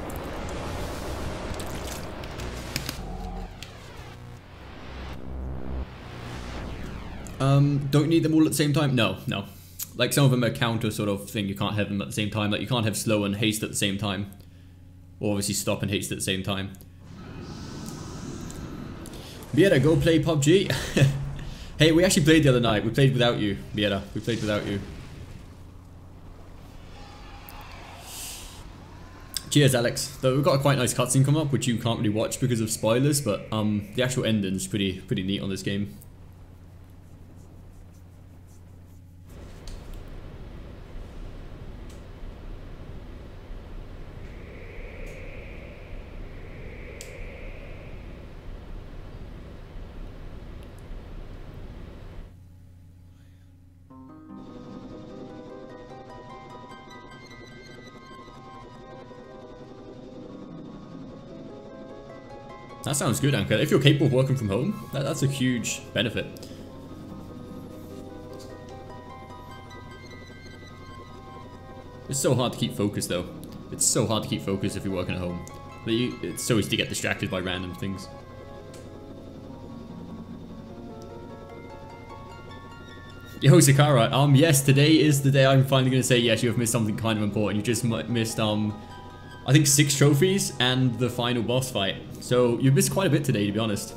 Don't need them all at the same time? No, no. Like some of them are counter sort of thing, you can't have them at the same time. Like you can't have slow and haste at the same time. Or obviously stop and haste at the same time. Bieta, go play PUBG. Hey, we actually played the other night. We played without you, Bieta. We played without you. Cheers, Alex. Though we've got a quite nice cutscene come up, which you can't really watch because of spoilers, but the actual ending's pretty neat on this game. That sounds good, Anka. If you're capable of working from home, that's a huge benefit. It's so hard to keep focused, though. It's so hard to keep focused if you're working at home. It's so easy to get distracted by random things. Yo, Zakara, yes, today is the day I'm finally going to say yes, you have missed something kind of important. You just missed, I think 6 trophies and the final boss fight. So you missed quite a bit today, to be honest.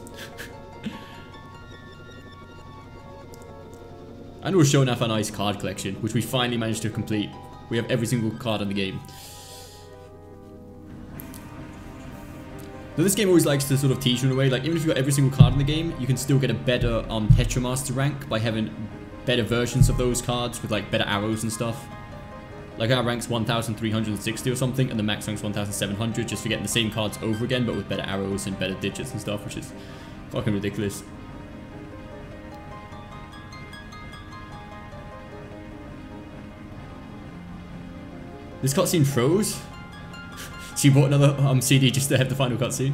And we're showing off a nice card collection, which we finally managed to complete. We have every single card in the game. Now this game always likes to sort of teach you in a way, like even if you've got every single card in the game, you can still get a better Tetramaster rank by having better versions of those cards with like better arrows and stuff. Like our rank's 1,360 or something, and the max rank's 1,700, just for getting the same cards over again, but with better arrows and better digits and stuff, which is fucking ridiculous. This cutscene froze? So you bought another CD just to have the final cutscene?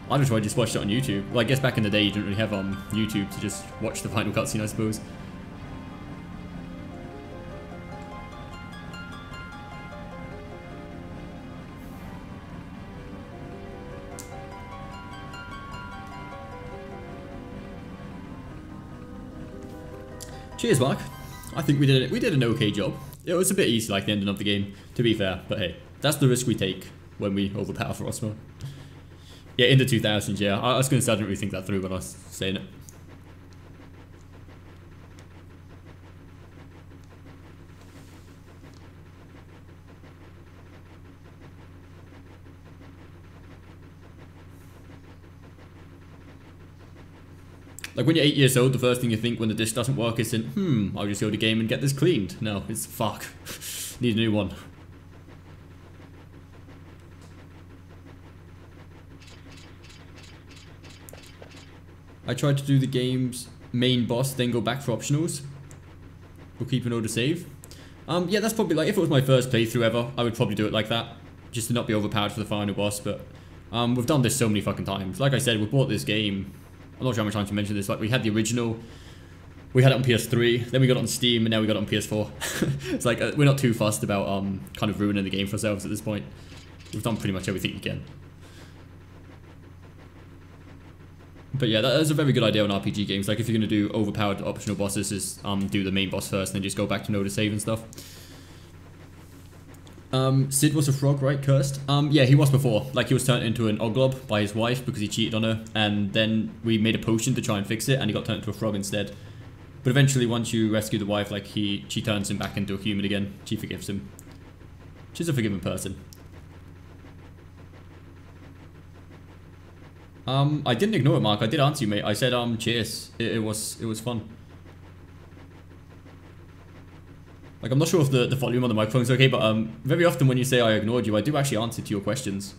I don't know, I just watched it on YouTube. Well, I guess back in the day you didn't really have YouTube to just watch the final cutscene, I suppose. Cheers, Mark. I think we did an okay job. It was a bit easy, like the ending of the game, to be fair. But hey, that's the risk we take when we overpower Frostmo. Yeah, in the 2000s, yeah. I was going to say I didn't really think that through when I was saying it. Like when you're 8 years old, the first thing you think when the disc doesn't work is I'll just go to the game and get this cleaned. No, it's fuck. Need a new one. I tried to do the game's main boss, then go back for optionals. We'll keep an order save. Yeah, that's probably like, if it was my first playthrough ever, I would probably do it like that. Just to not be overpowered for the final boss, but we've done this so many fucking times. Like I said, we bought this game. I'm not sure how much time to mention this. Like, we had the original, we had it on PS3, then we got it on Steam, and now we got it on PS4. It's like, we're not too fussed about kind of ruining the game for ourselves at this point. We've done pretty much everything you can. But yeah, that is a very good idea on RPG games. Like, if you're going to do overpowered optional bosses, is do the main boss first, and then just go back to no to save and stuff. Sid was a frog, right? Cursed? Yeah, he was before. Like, he was turned into an oglob by his wife because he cheated on her, and then we made a potion to try and fix it, and he got turned into a frog instead. But eventually, once you rescue the wife, like, she turns him back into a human again. She forgives him. She's a forgiving person. I didn't ignore it, Mark. I did answer you, mate. I said, cheers. It was fun. Like, I'm not sure if the volume on the microphone is okay, but very often when you say I ignored you, I do actually answer to your questions.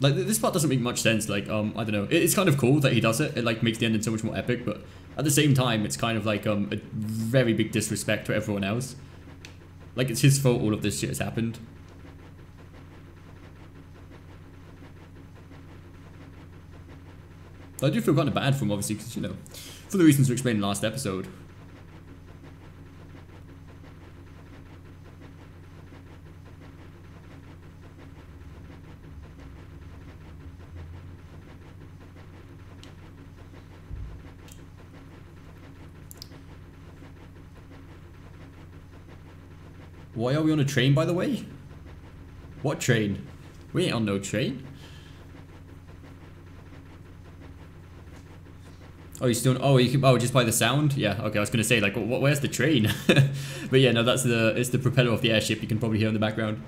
Like, this part doesn't make much sense. Like, I don't know. It's kind of cool that he does it. It, like, makes the ending so much more epic, but at the same time, it's kind of like, a very big disrespect to everyone else. Like, it's his fault all of this shit has happened. But I do feel kind of bad for him, obviously, because, you know, for the reasons we explained in the last episode. Why are we on a train, by the way? What train? We ain't on no train. Oh, you still? Oh, you can. Oh, just by the sound. Yeah. Okay. I was gonna say, like, where's the train? But yeah, no, that's it's the propeller of the airship. You can probably hear in the background.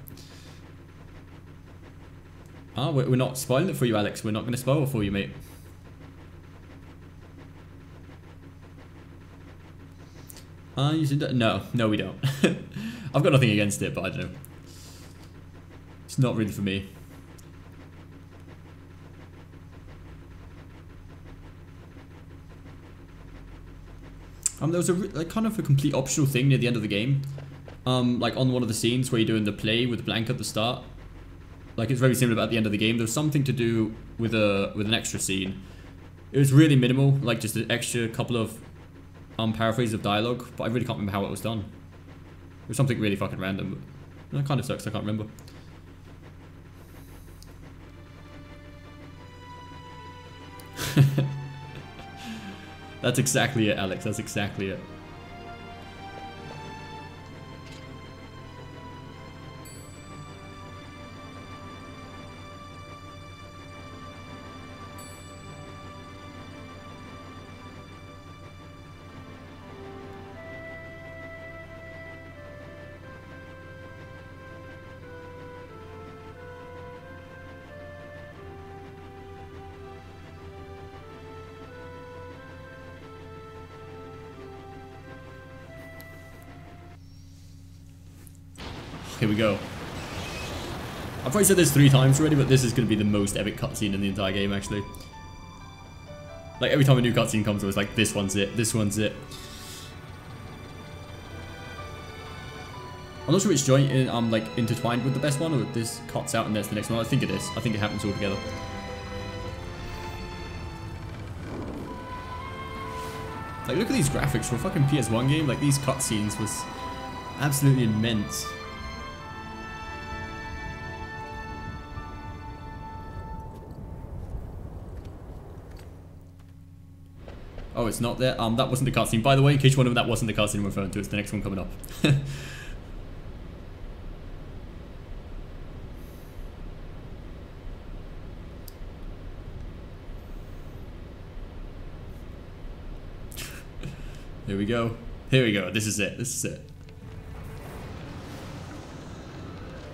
Ah, we're not spoiling it for you, Alex. We're not gonna spoil it for you, mate. No, we don't. I've got nothing against it, but I don't know. It's not really for me. There was like kind of a complete optional thing near the end of the game. Like on one of the scenes where you're doing the play with Blank at the start. Like it's very similar at the end of the game. There was something to do with an extra scene. It was really minimal, like just an extra couple of paraphrases of dialogue, but I really can't remember how it was done. It was something really fucking random, but it kind of sucks, I can't remember. That's exactly it, Alex, that's exactly it. Here we go. I've probably said this 3 times already, but this is going to be the most epic cutscene in the entire game, actually. Like, every time a new cutscene comes, it's like, this one's it, this one's it. I'm not sure which joint I'm like intertwined with the best one, or this cuts out and that's the next one. I think it is. I think it happens all together. Like, look at these graphics for a fucking PS1 game. Like, these cutscenes was absolutely immense. Oh, it's not there. That wasn't the cutscene. By the way, in case you wonder, that wasn't the cutscene I'm referring to. It's the next one coming up. Here we go. Here we go. This is it. This is it.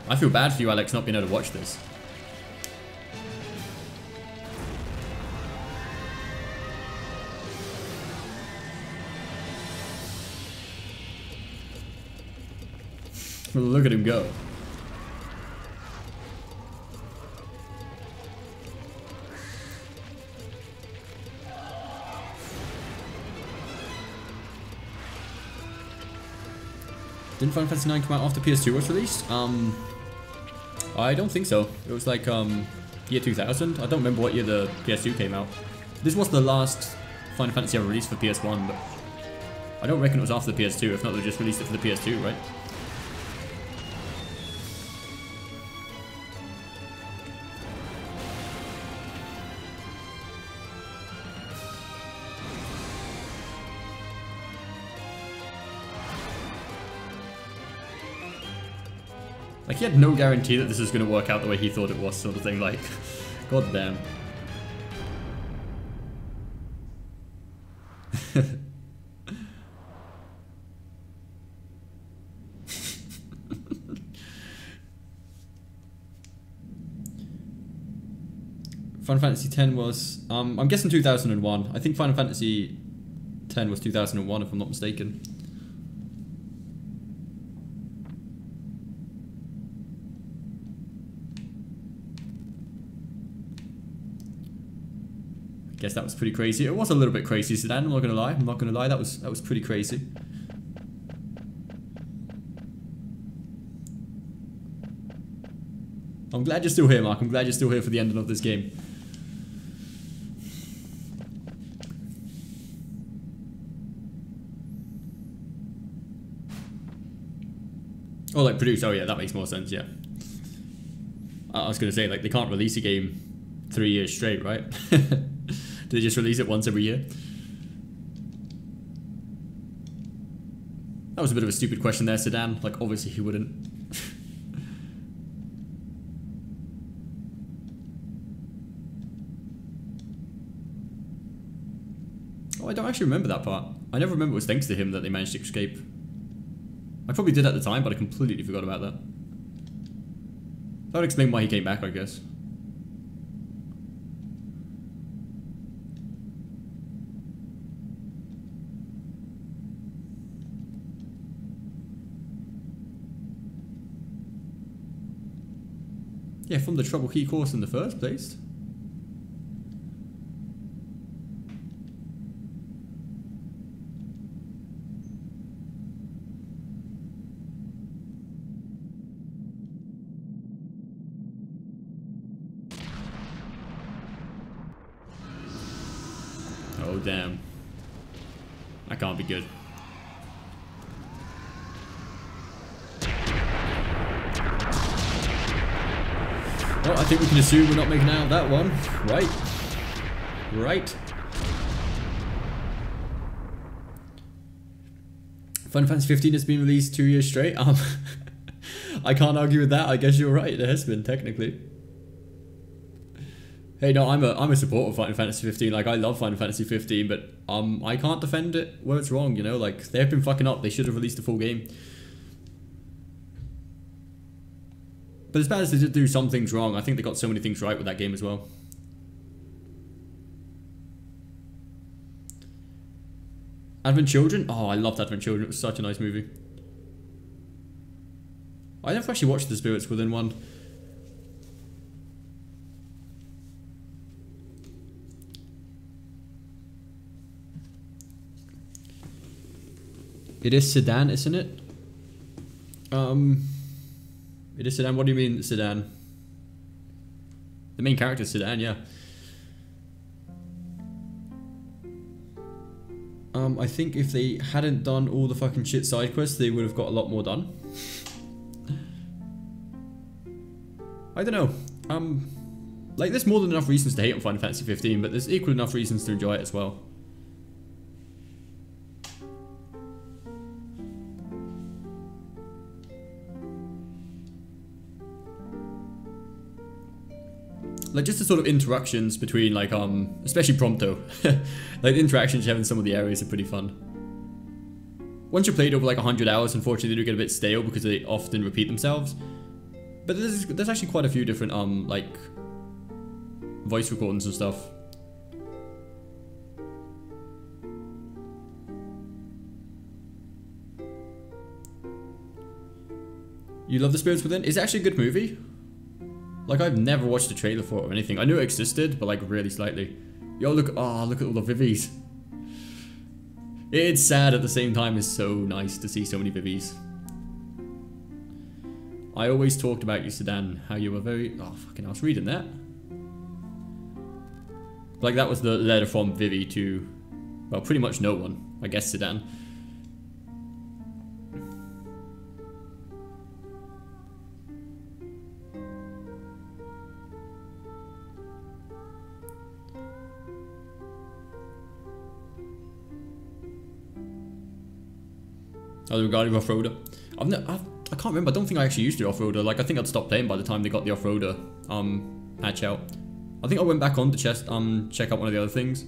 I feel bad for you, Alex, not being able to watch this. Look at him go. Didn't Final Fantasy 9 come out after PS2 was released? I don't think so. It was like year 2000. I don't remember what year the PS2 came out. This was the last Final Fantasy ever released for PS1, but I don't reckon it was after the PS2. If not, they just released it for the PS2, right? Like, he had no guarantee that this was going to work out the way he thought it was, sort of thing, like, god damn. Final Fantasy X was, I'm guessing 2001. I think Final Fantasy X was 2001, if I'm not mistaken. Guess that was pretty crazy. It was a little bit crazy, Sedan, I'm not gonna lie. I'm not gonna lie, that was pretty crazy. I'm glad you're still here, Mark. I'm glad you're still here for the ending of this game. Oh, like produce. Oh yeah, that makes more sense, yeah. I was gonna say, like, they can't release a game 3 years straight, right? Do they just release it once every year? That was a bit of a stupid question there, Sedan. Like, obviously he wouldn't. Oh, I don't actually remember that part. I never remember it was thanks to him that they managed to escape. I probably did at the time, but I completely forgot about that. That would explain why he came back, I guess. Yeah, from the Trouble Key course in the first place. Oh, damn. That can't be good. Well, I think we can assume we're not making out of that one. Right. Right. Final Fantasy 15 has been released 2 years straight. I can't argue with that. I guess you're right. It has been, technically. Hey, no, I'm a supporter of Final Fantasy 15. Like, I love Final Fantasy 15, but I can't defend it where it's wrong, you know? Like, they've been fucking up. They should have released the full game. But as bad as they did do some things wrong, I think they got so many things right with that game as well. Advent Children? Oh, I loved Advent Children. It was such a nice movie. I never actually watched The Spirits Within one. It is Sedan, isn't it? It is Sedan. What do you mean, Sedan? The main character is Sedan, yeah. I think if they hadn't done all the fucking shit side quests, they would have got a lot more done. I don't know. Like, there's more than enough reasons to hate on Final Fantasy 15, but there's equal enough reasons to enjoy it as well. Like, just the sort of interactions between, like, especially Prompto. Like, the interactions you have in some of the areas are pretty fun. Once you've played over, like, 100 hours, unfortunately, they do get a bit stale because they often repeat themselves. But there's actually quite a few different, like, voice recordings and stuff. You love The Spirits Within? It's actually a good movie. Like, I've never watched a trailer for it or anything. I knew it existed, but like really slightly. Yo, look, oh, look at all the Vivies. It's sad at the same time. It's so nice to see so many Vivies. I always talked about you, Sedan, how you were very... Oh, fucking, I was reading that. Like, that was the letter from Vivi to, well, pretty much no one. I guess Sedan. Oh, regarding off-roader. I can't remember. I don't think I actually used the off-roader. Like, I think I'd stopped playing by the time they got the off-roader patch out. I think I went back on to check out one of the other things.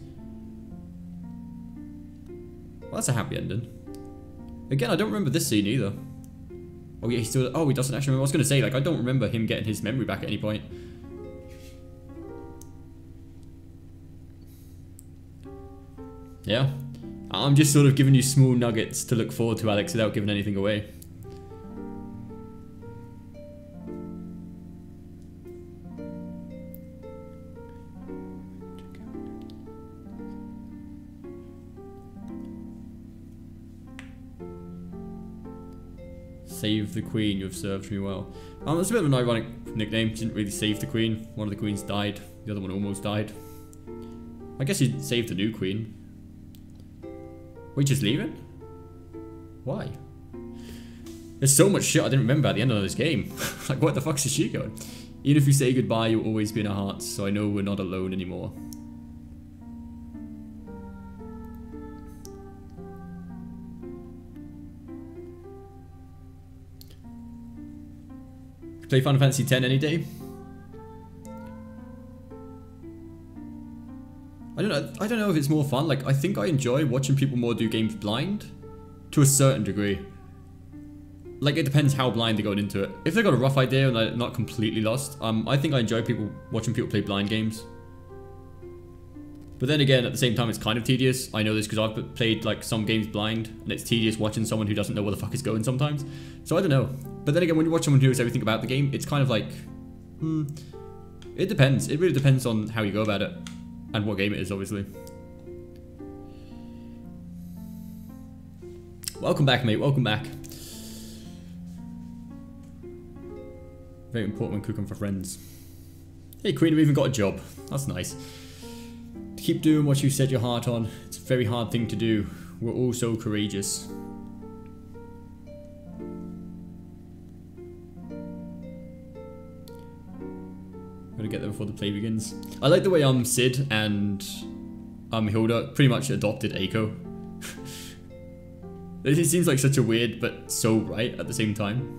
Well, that's a happy ending. Again, I don't remember this scene either. Oh yeah, he still... Oh, he doesn't actually remember. I was going to say, like, I don't remember him getting his memory back at any point. Yeah. I'm just sort of giving you small nuggets to look forward to, Alex, without giving anything away. Save the queen, you have served me well. That's a bit of an ironic nickname. Didn't really save the queen. One of the queens died. The other one almost died. I guess you saved the new queen. Wait, just leaving? Why? There's so much shit I didn't remember at the end of this game. Like, what the fuck's is she going? Even if you say goodbye, you'll always be in our hearts, so I know we're not alone anymore. Play Final Fantasy X any day? I don't know if it's more fun. Like, I think I enjoy watching people more do games blind to a certain degree. Like, it depends how blind they're going into it. If they've got a rough idea and they're not completely lost, I think I enjoy watching people play blind games. But then again, at the same time, it's kind of tedious. I know this because I've played like some games blind, and it's tedious watching someone who doesn't know where the fuck is going sometimes. So I don't know. But then again, when you watch someone who knows everything about the game, it's kind of like, it depends. It really depends on how you go about it. And what game it is, obviously. Welcome back, mate. Welcome back. Very important when cooking for friends. Hey, Queen, I've even got a job. That's nice. Keep doing what you set your heart on. It's a very hard thing to do. We're all so courageous. Gotta get there before the play begins. I like the way Sid and Hilda pretty much adopted Aiko. It seems like such a weird but so right at the same time.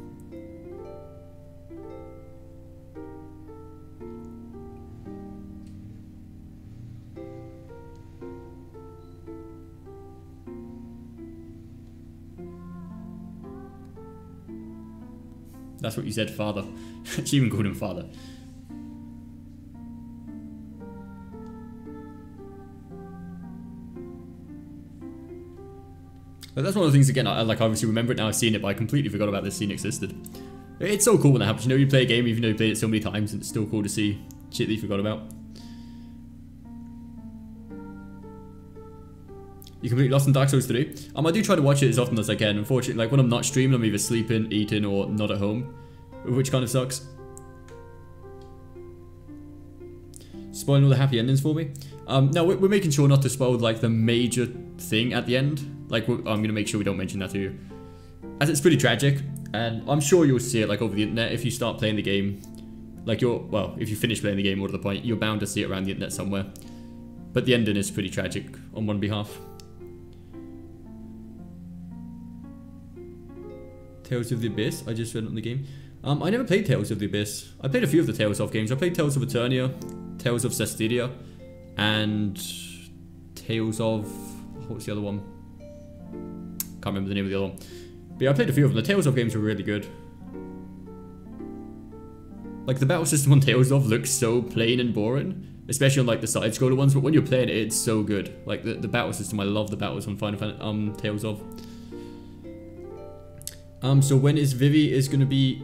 That's what you said, father. She even called him father. But that's one of the things, again, I like obviously remember it now, I've seen it, but I completely forgot about this scene existed. It's so cool when that happens, you know, you play a game even though you played it so many times and it's still cool to see shit that you forgot about. You completely lost in Dark Souls 3? I do try to watch it as often as I can. Unfortunately, like when I'm not streaming, I'm either sleeping, eating, or not at home, which kind of sucks. Spoiling all the happy endings for me? No, we're making sure not to spoil like the major thing at the end. Like, I'm going to make sure we don't mention that to you. As it's pretty tragic, and I'm sure you'll see it like over the internet if you start playing the game. Like well, if you finish playing the game more to the point, you're bound to see it around the internet somewhere. But the ending is pretty tragic on one behalf. Tales of the Abyss, I just read on the game. I never played Tales of the Abyss. I played a few of the Tales of games. I played Tales of Eternia, Tales of Cestidia, and Tales of... what was the other one? Can't remember the name of the other one. But yeah, I played a few of them. The Tales of games were really good. Like, the battle system on Tales of looks so plain and boring. Especially on, like, the side-scroller ones. But when you're playing it, it's so good. Like, the battle system, I love the battles on Final Fantasy, Tales of. So when is Vivi is gonna be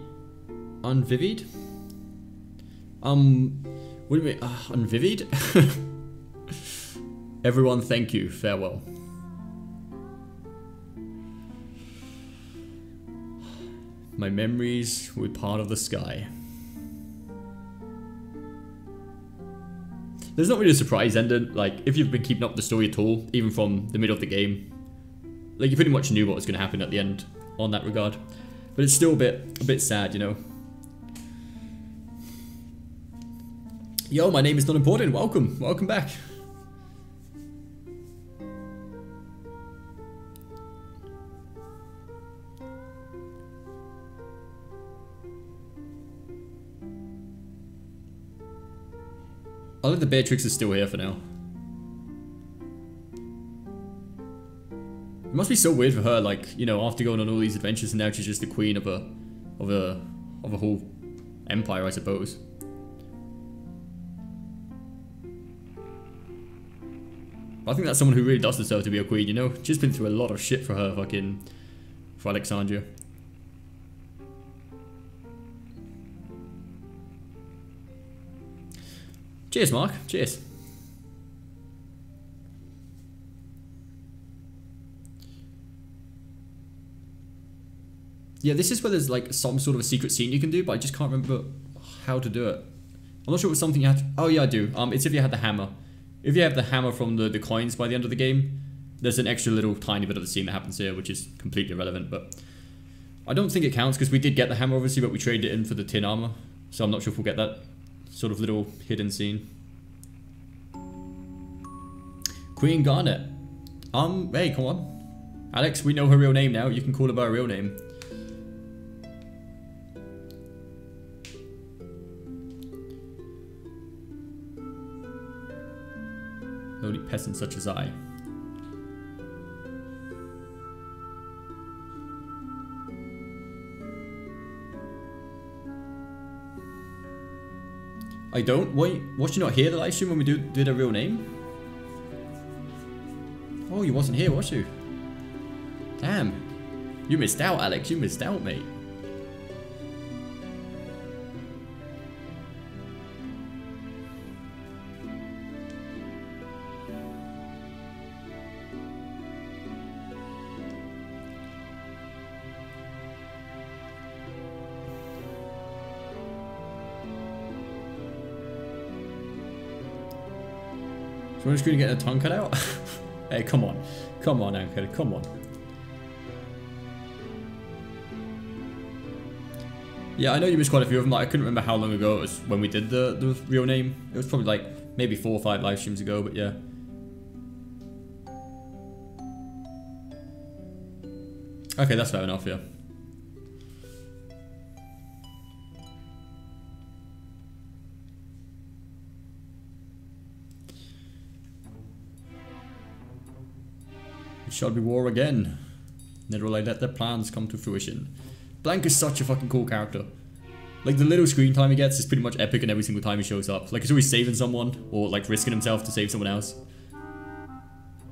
unvivied? What do you mean? Unvivied? Everyone, thank you. Farewell. My memories were part of the sky. There's not really a surprise ending. Like, if you've been keeping up the story at all, even from the middle of the game, like, you pretty much knew what was going to happen at the end on that regard. But it's still a bit sad, you know. Yo, my name is not important. Welcome back. I like the Beatrix is still here for now. It must be so weird for her, like, you know, after going on all these adventures and now she's just the queen of a whole empire, I suppose. I think that's someone who really does deserve to be a queen, you know? She's been through a lot of shit for her for Alexandria. Cheers, Mark. Cheers. Yeah, this is where there's like some sort of a secret scene you can do, but I just can't remember how to do it. I'm not sure it was something you had to... Oh yeah, I do. It's if you had the hammer. If you have the hammer from the coins by the end of the game, there's an extra little tiny bit of the scene that happens here, which is completely irrelevant, but... I don't think it counts, because we did get the hammer, obviously, but we traded it in for the tin armor. So I'm not sure if we'll get that sort of little hidden scene. Queen Garnet. Hey, come on. Alex, we know her real name now. You can call her by her real name. Lowly peasant such as I. I don't? Wait, was you not here the live stream when we did a real name? Oh, you wasn't here, was you? Damn. You missed out, Alex. You missed out, mate. So we're just gonna get a tongue cut out? Hey, come on. Come on, Anchor, come on. Yeah, I know you missed quite a few of them. Like, I couldn't remember how long ago it was when we did the real name. It was probably like maybe 4 or 5 live streams ago, but yeah. Okay, that's fair enough, yeah. It shall be war again. Never will I let their plans come to fruition. Blank is such a fucking cool character. Like, the little screen time he gets is pretty much epic and every single time he shows up. Like, he's always saving someone, or like risking himself to save someone else.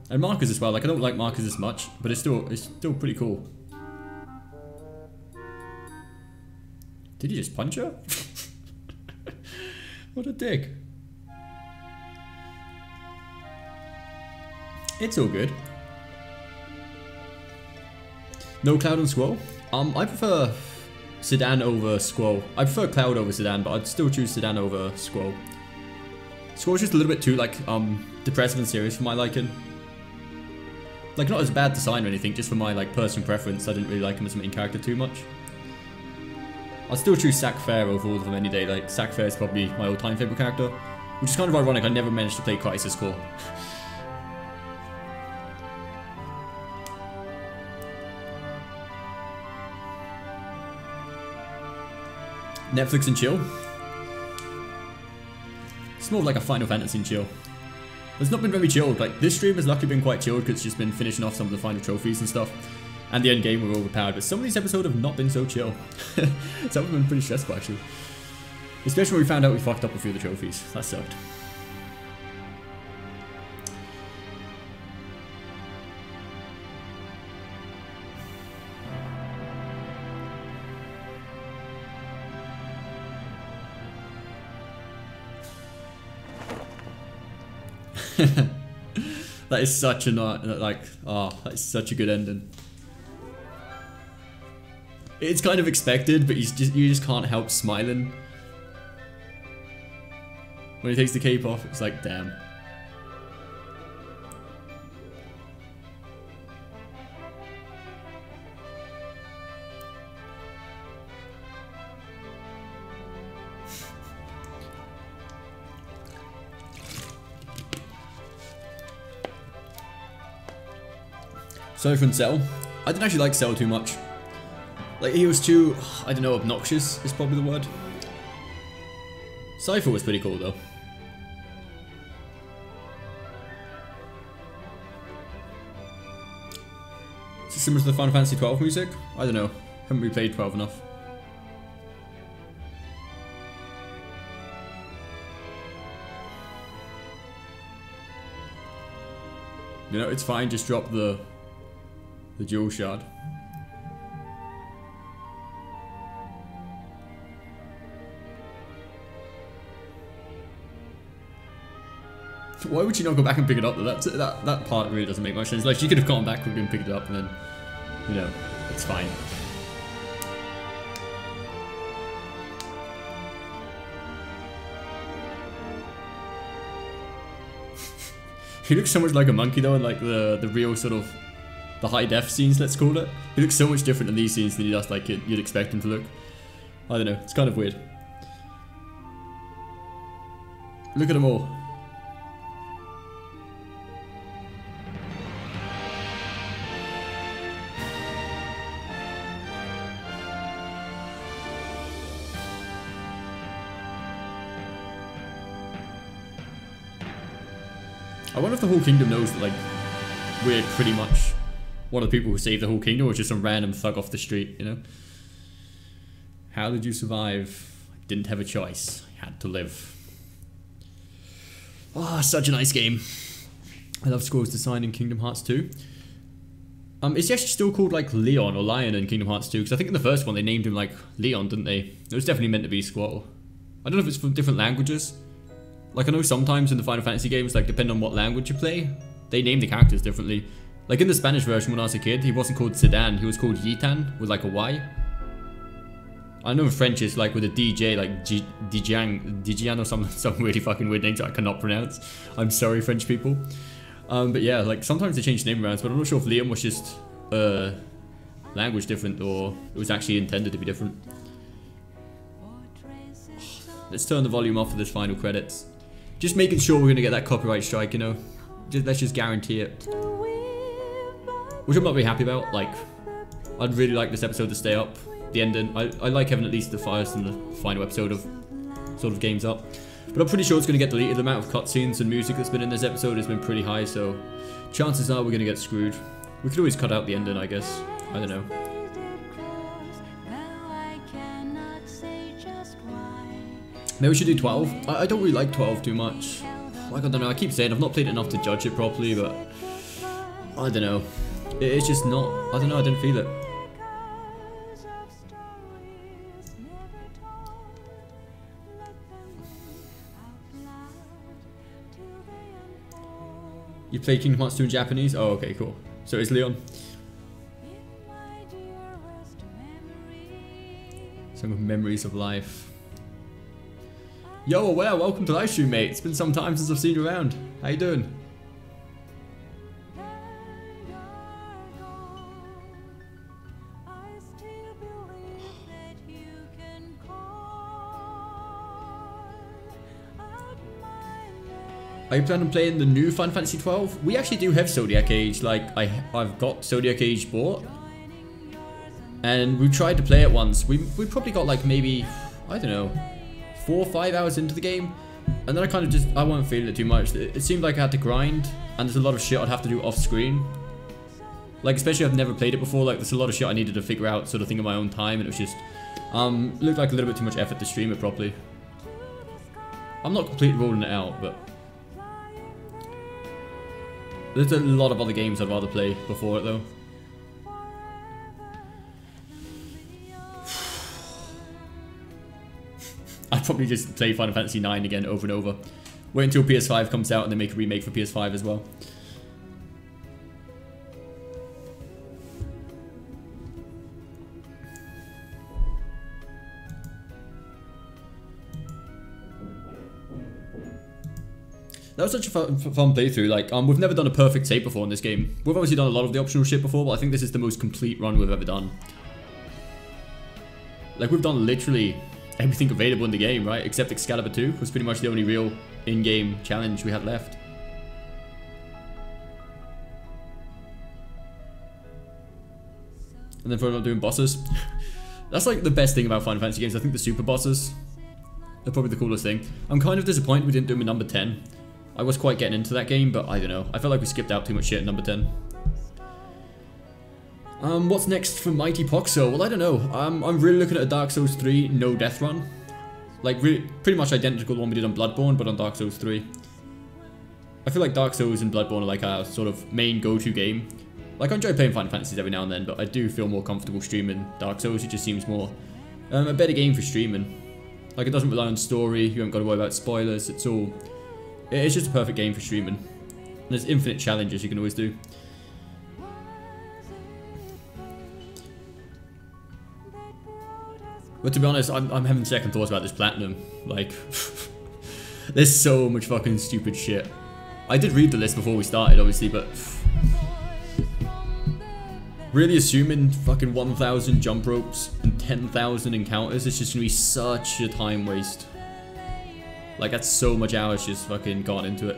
And Marcus as well. Like, I don't like Marcus as much, but it's still pretty cool. Did he just punch her? What a dick. It's all good. No Cloud and Squall? I prefer Sedan over Squall. I prefer Cloud over Sedan, but I'd still choose Sedan over Squall. Squall's just a little bit too, like, depressive and serious for my liking. Like, not as bad design or anything, just for my, like, personal preference. I didn't really like him as a main character too much. I'd still choose Sack Fair over all of them any day. Like, Sack Fair is probably my all-time favorite character. Which is kind of ironic, I never managed to play Crisis Core. Netflix and chill. It's more of like a Final Fantasy and chill. It's not been very chilled. Like, this stream has luckily been quite chilled because it's just been finishing off some of the final trophies and stuff. And the end game were overpowered, but some of these episodes have not been so chill. Some have been pretty stressful actually. Especially when we found out we fucked up a few of the trophies. That sucked. That is such a that is such a good ending. It's kind of expected, but you just can't help smiling when he takes the cape off. It's like, damn. Sorry from Cell. I didn't actually like Cell too much. Like, he was too, I don't know, obnoxious is probably the word. Cypher was pretty cool though. Is it similar to the Final Fantasy 12 music? I don't know. Haven't really played 12 enough. You know, it's fine, just drop the jewel shard. Why would you not go back and pick it up though? That part really doesn't make much sense. Like, she could have gone back and picked it up and then, you know, it's fine. He looks so much like a monkey though, in like the real sort of the high def scenes, let's call it. He looks so much different in these scenes than he does like you'd expect him to look. I don't know, it's kind of weird. Look at them all. I wonder if the whole kingdom knows that, like, we're pretty much one of the people who saved the whole kingdom, or just some random thug off the street, you know? How did you survive? I didn't have a choice. I had to live. Ah, oh, such a nice game. I love Squirrel's design in Kingdom Hearts 2. Is he actually still called, like, Leon or Lion in Kingdom Hearts 2? Because I think in the first one they named him, like, Leon, didn't they? It was definitely meant to be Squirrel. I don't know if it's from different languages. Like, I know sometimes in the Final Fantasy games, like, depending on what language you play, they name the characters differently. Like, in the Spanish version when I was a kid, he wasn't called Sedan, he was called Yitan, with, like, a Y. I know in French it's, like, with a DJ, like, Dijian or some really fucking weird names that I cannot pronounce. I'm sorry, French people. But yeah, like, sometimes they change the name around, but I'm not sure if Liam was just, language different, or it was actually intended to be different. Let's turn the volume off for this final credits. Just making sure we're gonna get that copyright strike, you know. Let's just guarantee it. Which I'm not really happy about. Like, I'd really like this episode to stay up. The ending. I like having at least the first and the final episode of sort of games up. But I'm pretty sure it's gonna get deleted. The amount of cutscenes and music that's been in this episode has been pretty high, so chances are we're gonna get screwed. We could always cut out the ending, I guess. I don't know. Maybe we should do 12. I don't really like 12 too much. Like, I don't know, I keep saying I've not played it enough to judge it properly, but I don't know. It's just not, I don't know, I didn't feel it. You play Kingdom Hearts 2 in Japanese? Oh, okay, cool. So it's Leon. Song of Memories of Life. Yo, well, welcome to live stream, mate. It's been some time since I've seen you around. How you doing? Are you planning on playing the new Final Fantasy 12? We actually do have Zodiac Age. Like, I've got Zodiac Age bought, and we tried to play it once. We probably got like maybe, I don't know, 4 or 5 hours into the game, and then I kind of just, I wasn't feeling it too much. It seemed like I had to grind, and there's a lot of shit I'd have to do off screen. Like, especially I've never played it before, like there's a lot of shit I needed to figure out sort of thing in my own time, and it was just, looked like a little bit too much effort to stream it properly. I'm not completely ruling it out, but there's a lot of other games I'd rather play before it though. I'd probably just play Final Fantasy 9 again over and over. Wait until PS5 comes out and they make a remake for PS5 as well. That was such a fun playthrough. Like, we've never done a perfect save before in this game. We've obviously done a lot of the optional shit before, but I think this is the most complete run we've ever done. Like, we've done literally everything available in the game, right? Except Excalibur 2 was pretty much the only real in-game challenge we had left. And then for not doing bosses. That's like the best thing about Final Fantasy games. I think the super bosses are probably the coolest thing. I'm kind of disappointed we didn't do them in number 10. I was quite getting into that game, but I don't know. I felt like we skipped out too much shit in number 10. What's next for Mighty Poxo? Well, I don't know. I'm really looking at a Dark Souls 3 no death run. Like, pretty much identical to the one we did on Bloodborne, but on Dark Souls 3. I feel like Dark Souls and Bloodborne are like our sort of main go-to game. Like, I enjoy playing Final Fantasies every now and then, but I do feel more comfortable streaming Dark Souls. It just seems more a better game for streaming. Like, it doesn't rely on story, you haven't got to worry about spoilers, it's just a perfect game for streaming. And there's infinite challenges you can always do. But to be honest, I'm having second thoughts about this platinum. Like, there's so much fucking stupid shit. I did read the list before we started, obviously, but really assuming fucking 1,000 jump ropes and 10,000 encounters is just gonna be such a time waste. Like, that's so much hours just fucking gone into it.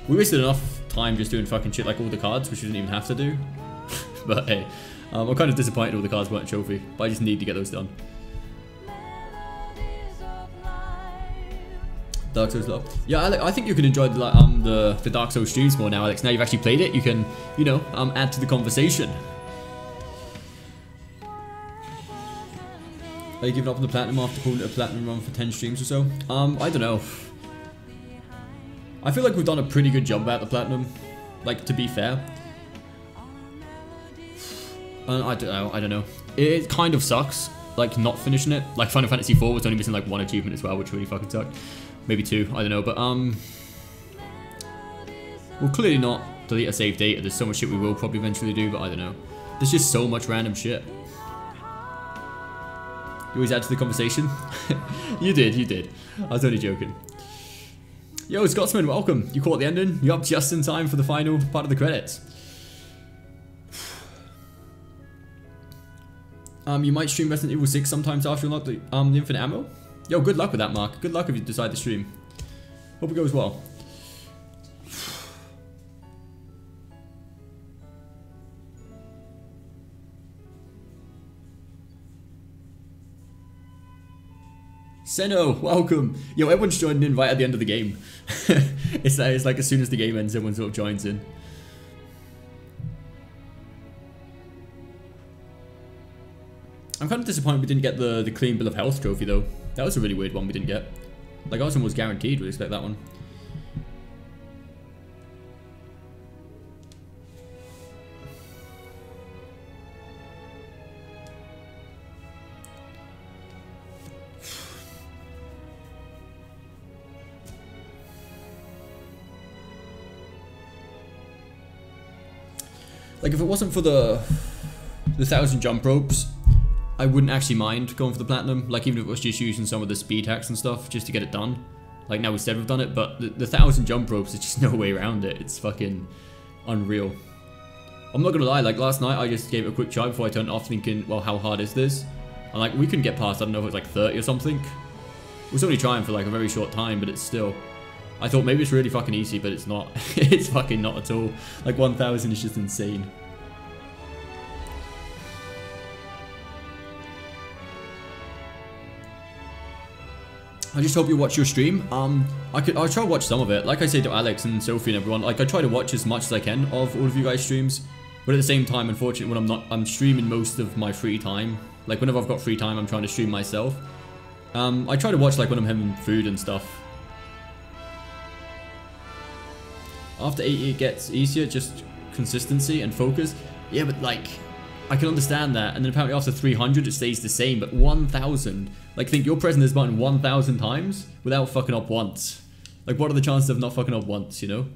We wasted enough time just doing fucking shit like all the cards, which we didn't even have to do. But hey, I'm kind of disappointed all the cards weren't a trophy, but I just need to get those done. Dark Souls love. Yeah, I think you can enjoy the Dark Souls streams more now, Alex. Now you've actually played it, you can, you know, add to the conversation. Are you giving up on the platinum after calling it a platinum run for 10 streams or so? I don't know. I feel like we've done a pretty good job about the platinum. Like, to be fair. I don't know. It kind of sucks, like, not finishing it. Like, Final Fantasy 4 was only missing, like, 1 achievement as well, which really fucking sucked. Maybe 2, I don't know, but, we'll clearly not delete a save data. There's so much shit we will probably eventually do, but I don't know. There's just so much random shit. You always add to the conversation? You did. I was only joking. Yo, Scotsman, welcome. You caught the ending. You're up just in time for the final part of the credits. You might stream Resident Evil 6 sometimes after you unlock the infinite ammo. Yo, good luck with that, Mark. Good luck if you decide to stream. Hope it goes well. Seno, welcome. Yo, everyone's joining in right at the end of the game. It's like as soon as the game ends, everyone sort of joins in. I'm kind of disappointed we didn't get the clean bill of health trophy though. That was a really weird one we didn't get. Like, I was almost guaranteed we'd expect that one. Like, if it wasn't for the 1,000 jump ropes, I wouldn't actually mind going for the platinum. Like, even if it was just using some of the speed hacks and stuff just to get it done. Like, now instead we've done it, but the 1,000 jump ropes, there's just no way around it. It's fucking unreal. I'm not gonna lie, like, last night I just gave it a quick try before I turned it off thinking, well, how hard is this? And like, we couldn't get past, I don't know if it was like 30 or something. We was only trying for like a very short time, but it's still... I thought maybe it's really fucking easy, but it's not. It's fucking not at all. Like, 1,000 is just insane. I just hope you watch your stream. I'll try to watch some of it. Like I say to Alex and Sophie and everyone, like, I try to watch as much as I can of all of you guys' streams. But at the same time, unfortunately, when I'm streaming most of my free time. Like, whenever I've got free time, I'm trying to stream myself. I try to watch, like, when I'm having food and stuff. After 80 it gets easier, just consistency and focus. Yeah, but like, I can understand that. And then apparently after 300 it stays the same, but 1,000. Like, think you're pressing this button 1,000 times without fucking up once. Like, what are the chances of not fucking up once, you know?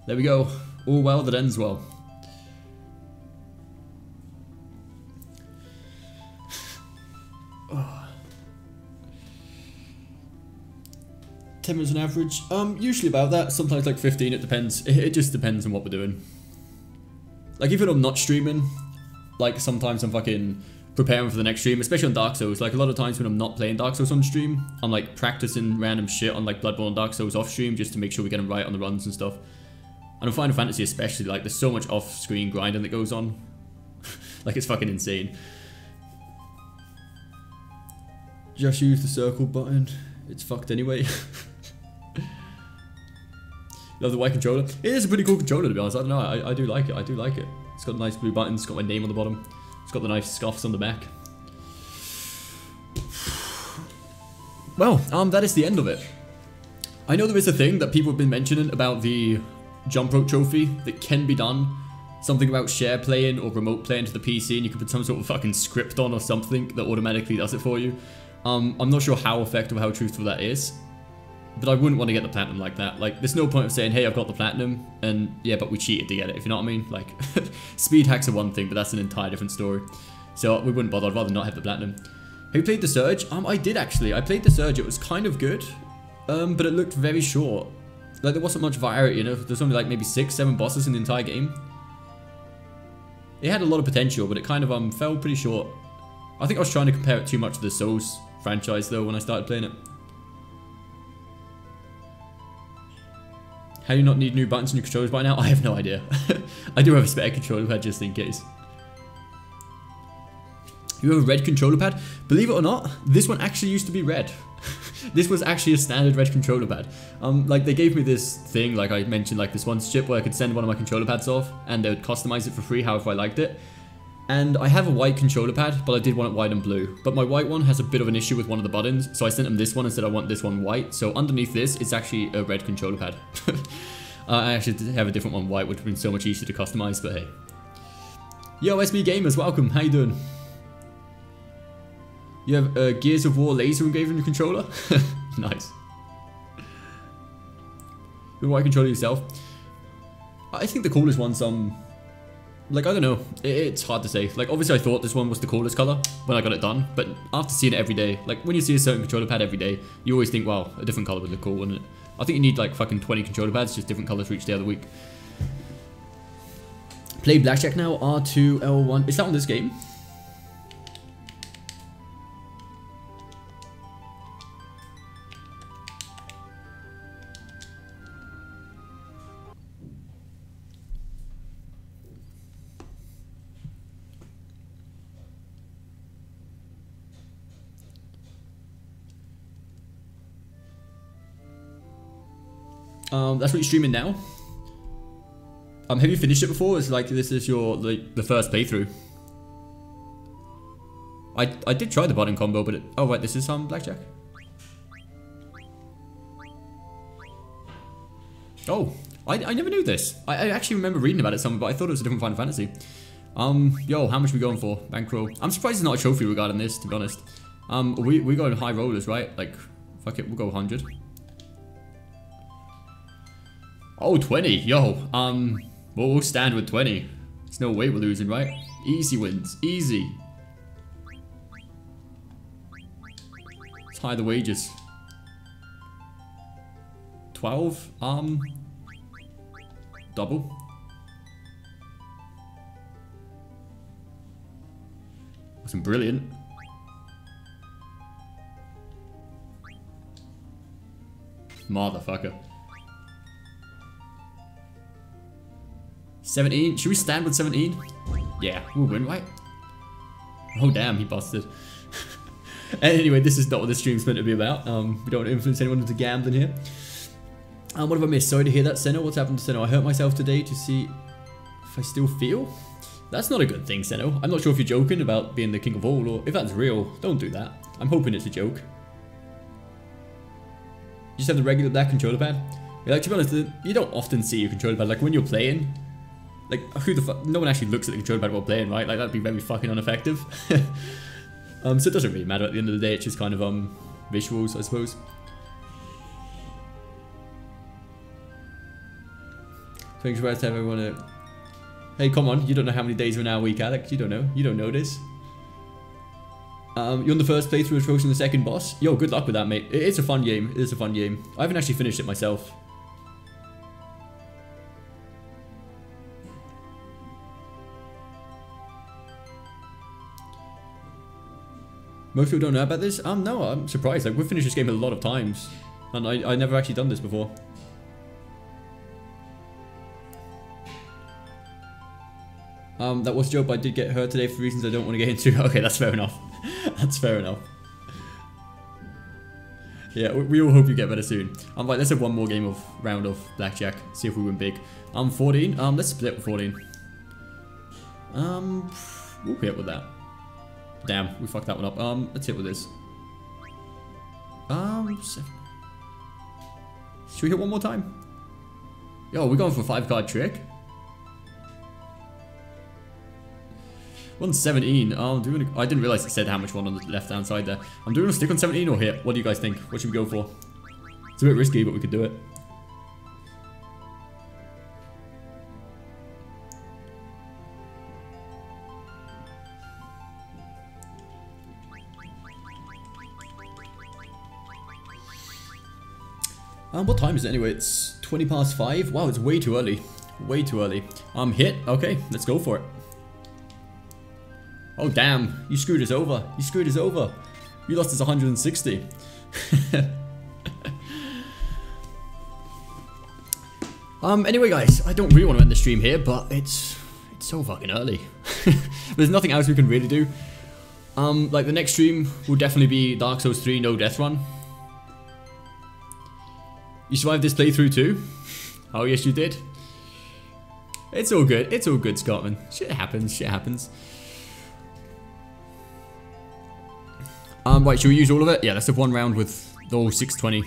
There we go. All well that ends well. Oh. 10 minutes on average. Usually about that. Sometimes like 15. It depends. It just depends on what we're doing. Like, even when I'm not streaming, like, sometimes I'm fucking preparing for the next stream, especially on Dark Souls. Like, a lot of times when I'm not playing Dark Souls on stream, I'm like practicing random shit on like Bloodborne and Dark Souls off stream just to make sure we get them right on the runs and stuff. And on Final Fantasy especially, like, there's so much off-screen grinding that goes on. Like, it's fucking insane. Just use the circle button. It's fucked anyway. Love the white controller. It is a pretty cool controller, to be honest. I don't know. I do like it. I do like it. It's got nice blue buttons. It's got my name on the bottom. It's got the nice scuffs on the back. Well, that is the end of it. I know there is a thing that people have been mentioning about the jump rope trophy that can be done. Something about share playing or remote playing to the PC, and you can put some sort of fucking script on or something that automatically does it for you. I'm not sure how effective or how truthful that is. But I wouldn't want to get the platinum like that. Like, there's no point of saying, hey, I've got the platinum, and yeah, but we cheated to get it, if you know what I mean? Like, speed hacks are one thing, but that's an entire different story. So we wouldn't bother. I'd rather not have the platinum. Have you played The Surge? I did actually. I played The Surge. It was kind of good. But it looked very short. Like, there wasn't much variety, you know? There's only like maybe 6, 7 bosses in the entire game. It had a lot of potential, but it kind of fell pretty short. I think I was trying to compare it too much to the Souls franchise though when I started playing it. How do you not need new buttons in your controllers by now? I have no idea. I do have a spare controller pad just in case. You have a red controller pad? Believe it or not, this one actually used to be red. This was actually a standard red controller pad. Like they gave me this thing, like I mentioned, like this one chip where I could send one of my controller pads off and they would customize it for free however I liked it. And I have a white controller pad, but I did want it white and blue. But my white one has a bit of an issue with one of the buttons, so I sent them this one and said I want this one white. So underneath this, it's actually a red controller pad. I actually did have a different one white, which would have been so much easier to customize, but hey. Yo, SB Gamers, welcome, how you doing? You have Gears of War laser engraved in your controller? Nice. You white controller yourself? I think the coolest one's like, I don't know, it's hard to say. Like, obviously I thought this one was the coolest color when I got it done, but after seeing it every day, like, when you see a certain controller pad every day, you always think, wow, a different color would look cool, wouldn't it? I think you need, like, fucking 20 controller pads, just different colors for each day of the week. Play Blackjack now, R2, L1. Is that on this game? That's what you're streaming now? Have you finished it before? It's like this is your like the first playthrough. I did try the button combo, but oh right, this is Blackjack. Oh, I never knew this. I actually remember reading about it somewhere, but I thought it was a different Final Fantasy. Yo, how much are we going for? Bankroll. I'm surprised there's not a trophy regarding this, to be honest. We going high rollers, right? Like, fuck it, we'll go 100. Oh, 20, yo, we'll stand with 20. There's no way we're losing, right? Easy wins, easy. Let's high the wages. 12, double. That's brilliant. Motherfucker. 17. Should we stand with 17? Yeah, we'll win, right? Oh damn, he busted. Anyway, this is not what this stream's meant to be about. We don't want to influence anyone into gambling here. What have I missed? Sorry to hear that, Senno. What's happened to Senno? I hurt myself today to see if I still feel. That's not a good thing, Senno. I'm not sure if you're joking about being the king of all, or if that's real. Don't do that. I'm hoping it's a joke. You just have the regular black controller pad. Yeah, like, to be honest, you don't often see your controller pad. Like when you're playing, like who the fuck? No one actually looks at the controller pad while playing, right? Like that'd be very fucking ineffective. So it doesn't really matter at the end of the day. It's just kind of visuals, I suppose. Thanks for to everyone. Hey, come on! You don't know how many days we're now a week, Alex. You don't know. You don't know this. You're on the first playthrough approaching the second boss. Yo, good luck with that, mate. It's a fun game. It is a fun game. I haven't actually finished it myself. Most people don't know about this. No, I'm surprised. Like, we've finished this game a lot of times, and I never actually done this before. That was a joke, but I did get hurt today for reasons I don't want to get into. Okay, that's fair enough. That's fair enough. Yeah, we all hope you get better soon. Right, let's have one more round of Blackjack. See if we win big. 14. Let's split with 14. We'll hit with that. Damn, we fucked that one up. Let's hit with this. 7. Should we hit one more time? Yo, we're going for a 5-card trick. 117. I didn't realize it said how much one on the left hand side there. I'm doing a stick on 17 or hit. What do you guys think? What should we go for? It's a bit risky, but we could do it. What time is it anyway? It's 20 past 5. Wow, it's way too early. Way too early. Hit. Okay, let's go for it. Oh, damn. You screwed us over. You screwed us over. You lost us 160. Anyway, guys, I don't really want to end the stream here, but it's so fucking early. There's nothing else we can really do. Like, the next stream will definitely be Dark Souls 3 No Death Run. You survived this playthrough too? Oh, yes, you did. It's all good. It's all good, Scotland. Shit happens. Shit happens. Right, should we use all of it? Yeah, let's have one round with the whole 620.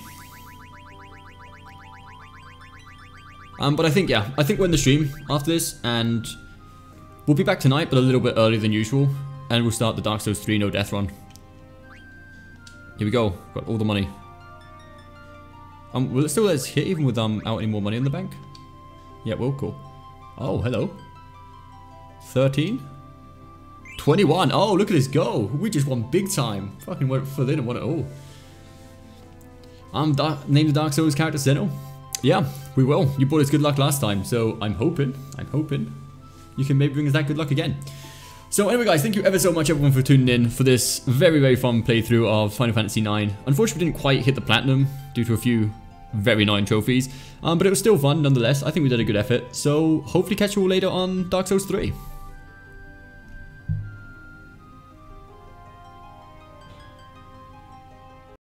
But I think, yeah, I think we're in the stream after this, and we'll be back tonight, but a little bit earlier than usual, and we'll start the Dark Souls 3 No Death Run. Here we go. Got all the money. Will it still let us hit even without any more money in the bank? Yeah, well, cool. Oh, hello. 13? 21. Oh, look at us go. We just won big time. Fucking went full in and won it all. Name the Dark Souls character Zeno. Yeah, we will. You brought us good luck last time, so I'm hoping you can maybe bring us that good luck again. So anyway, guys, thank you ever so much, everyone, for tuning in for this very, very fun playthrough of Final Fantasy IX. Unfortunately, we didn't quite hit the platinum due to a few very annoying trophies, but it was still fun nonetheless. I think we did a good effort, so hopefully catch you all later on Dark Souls 3.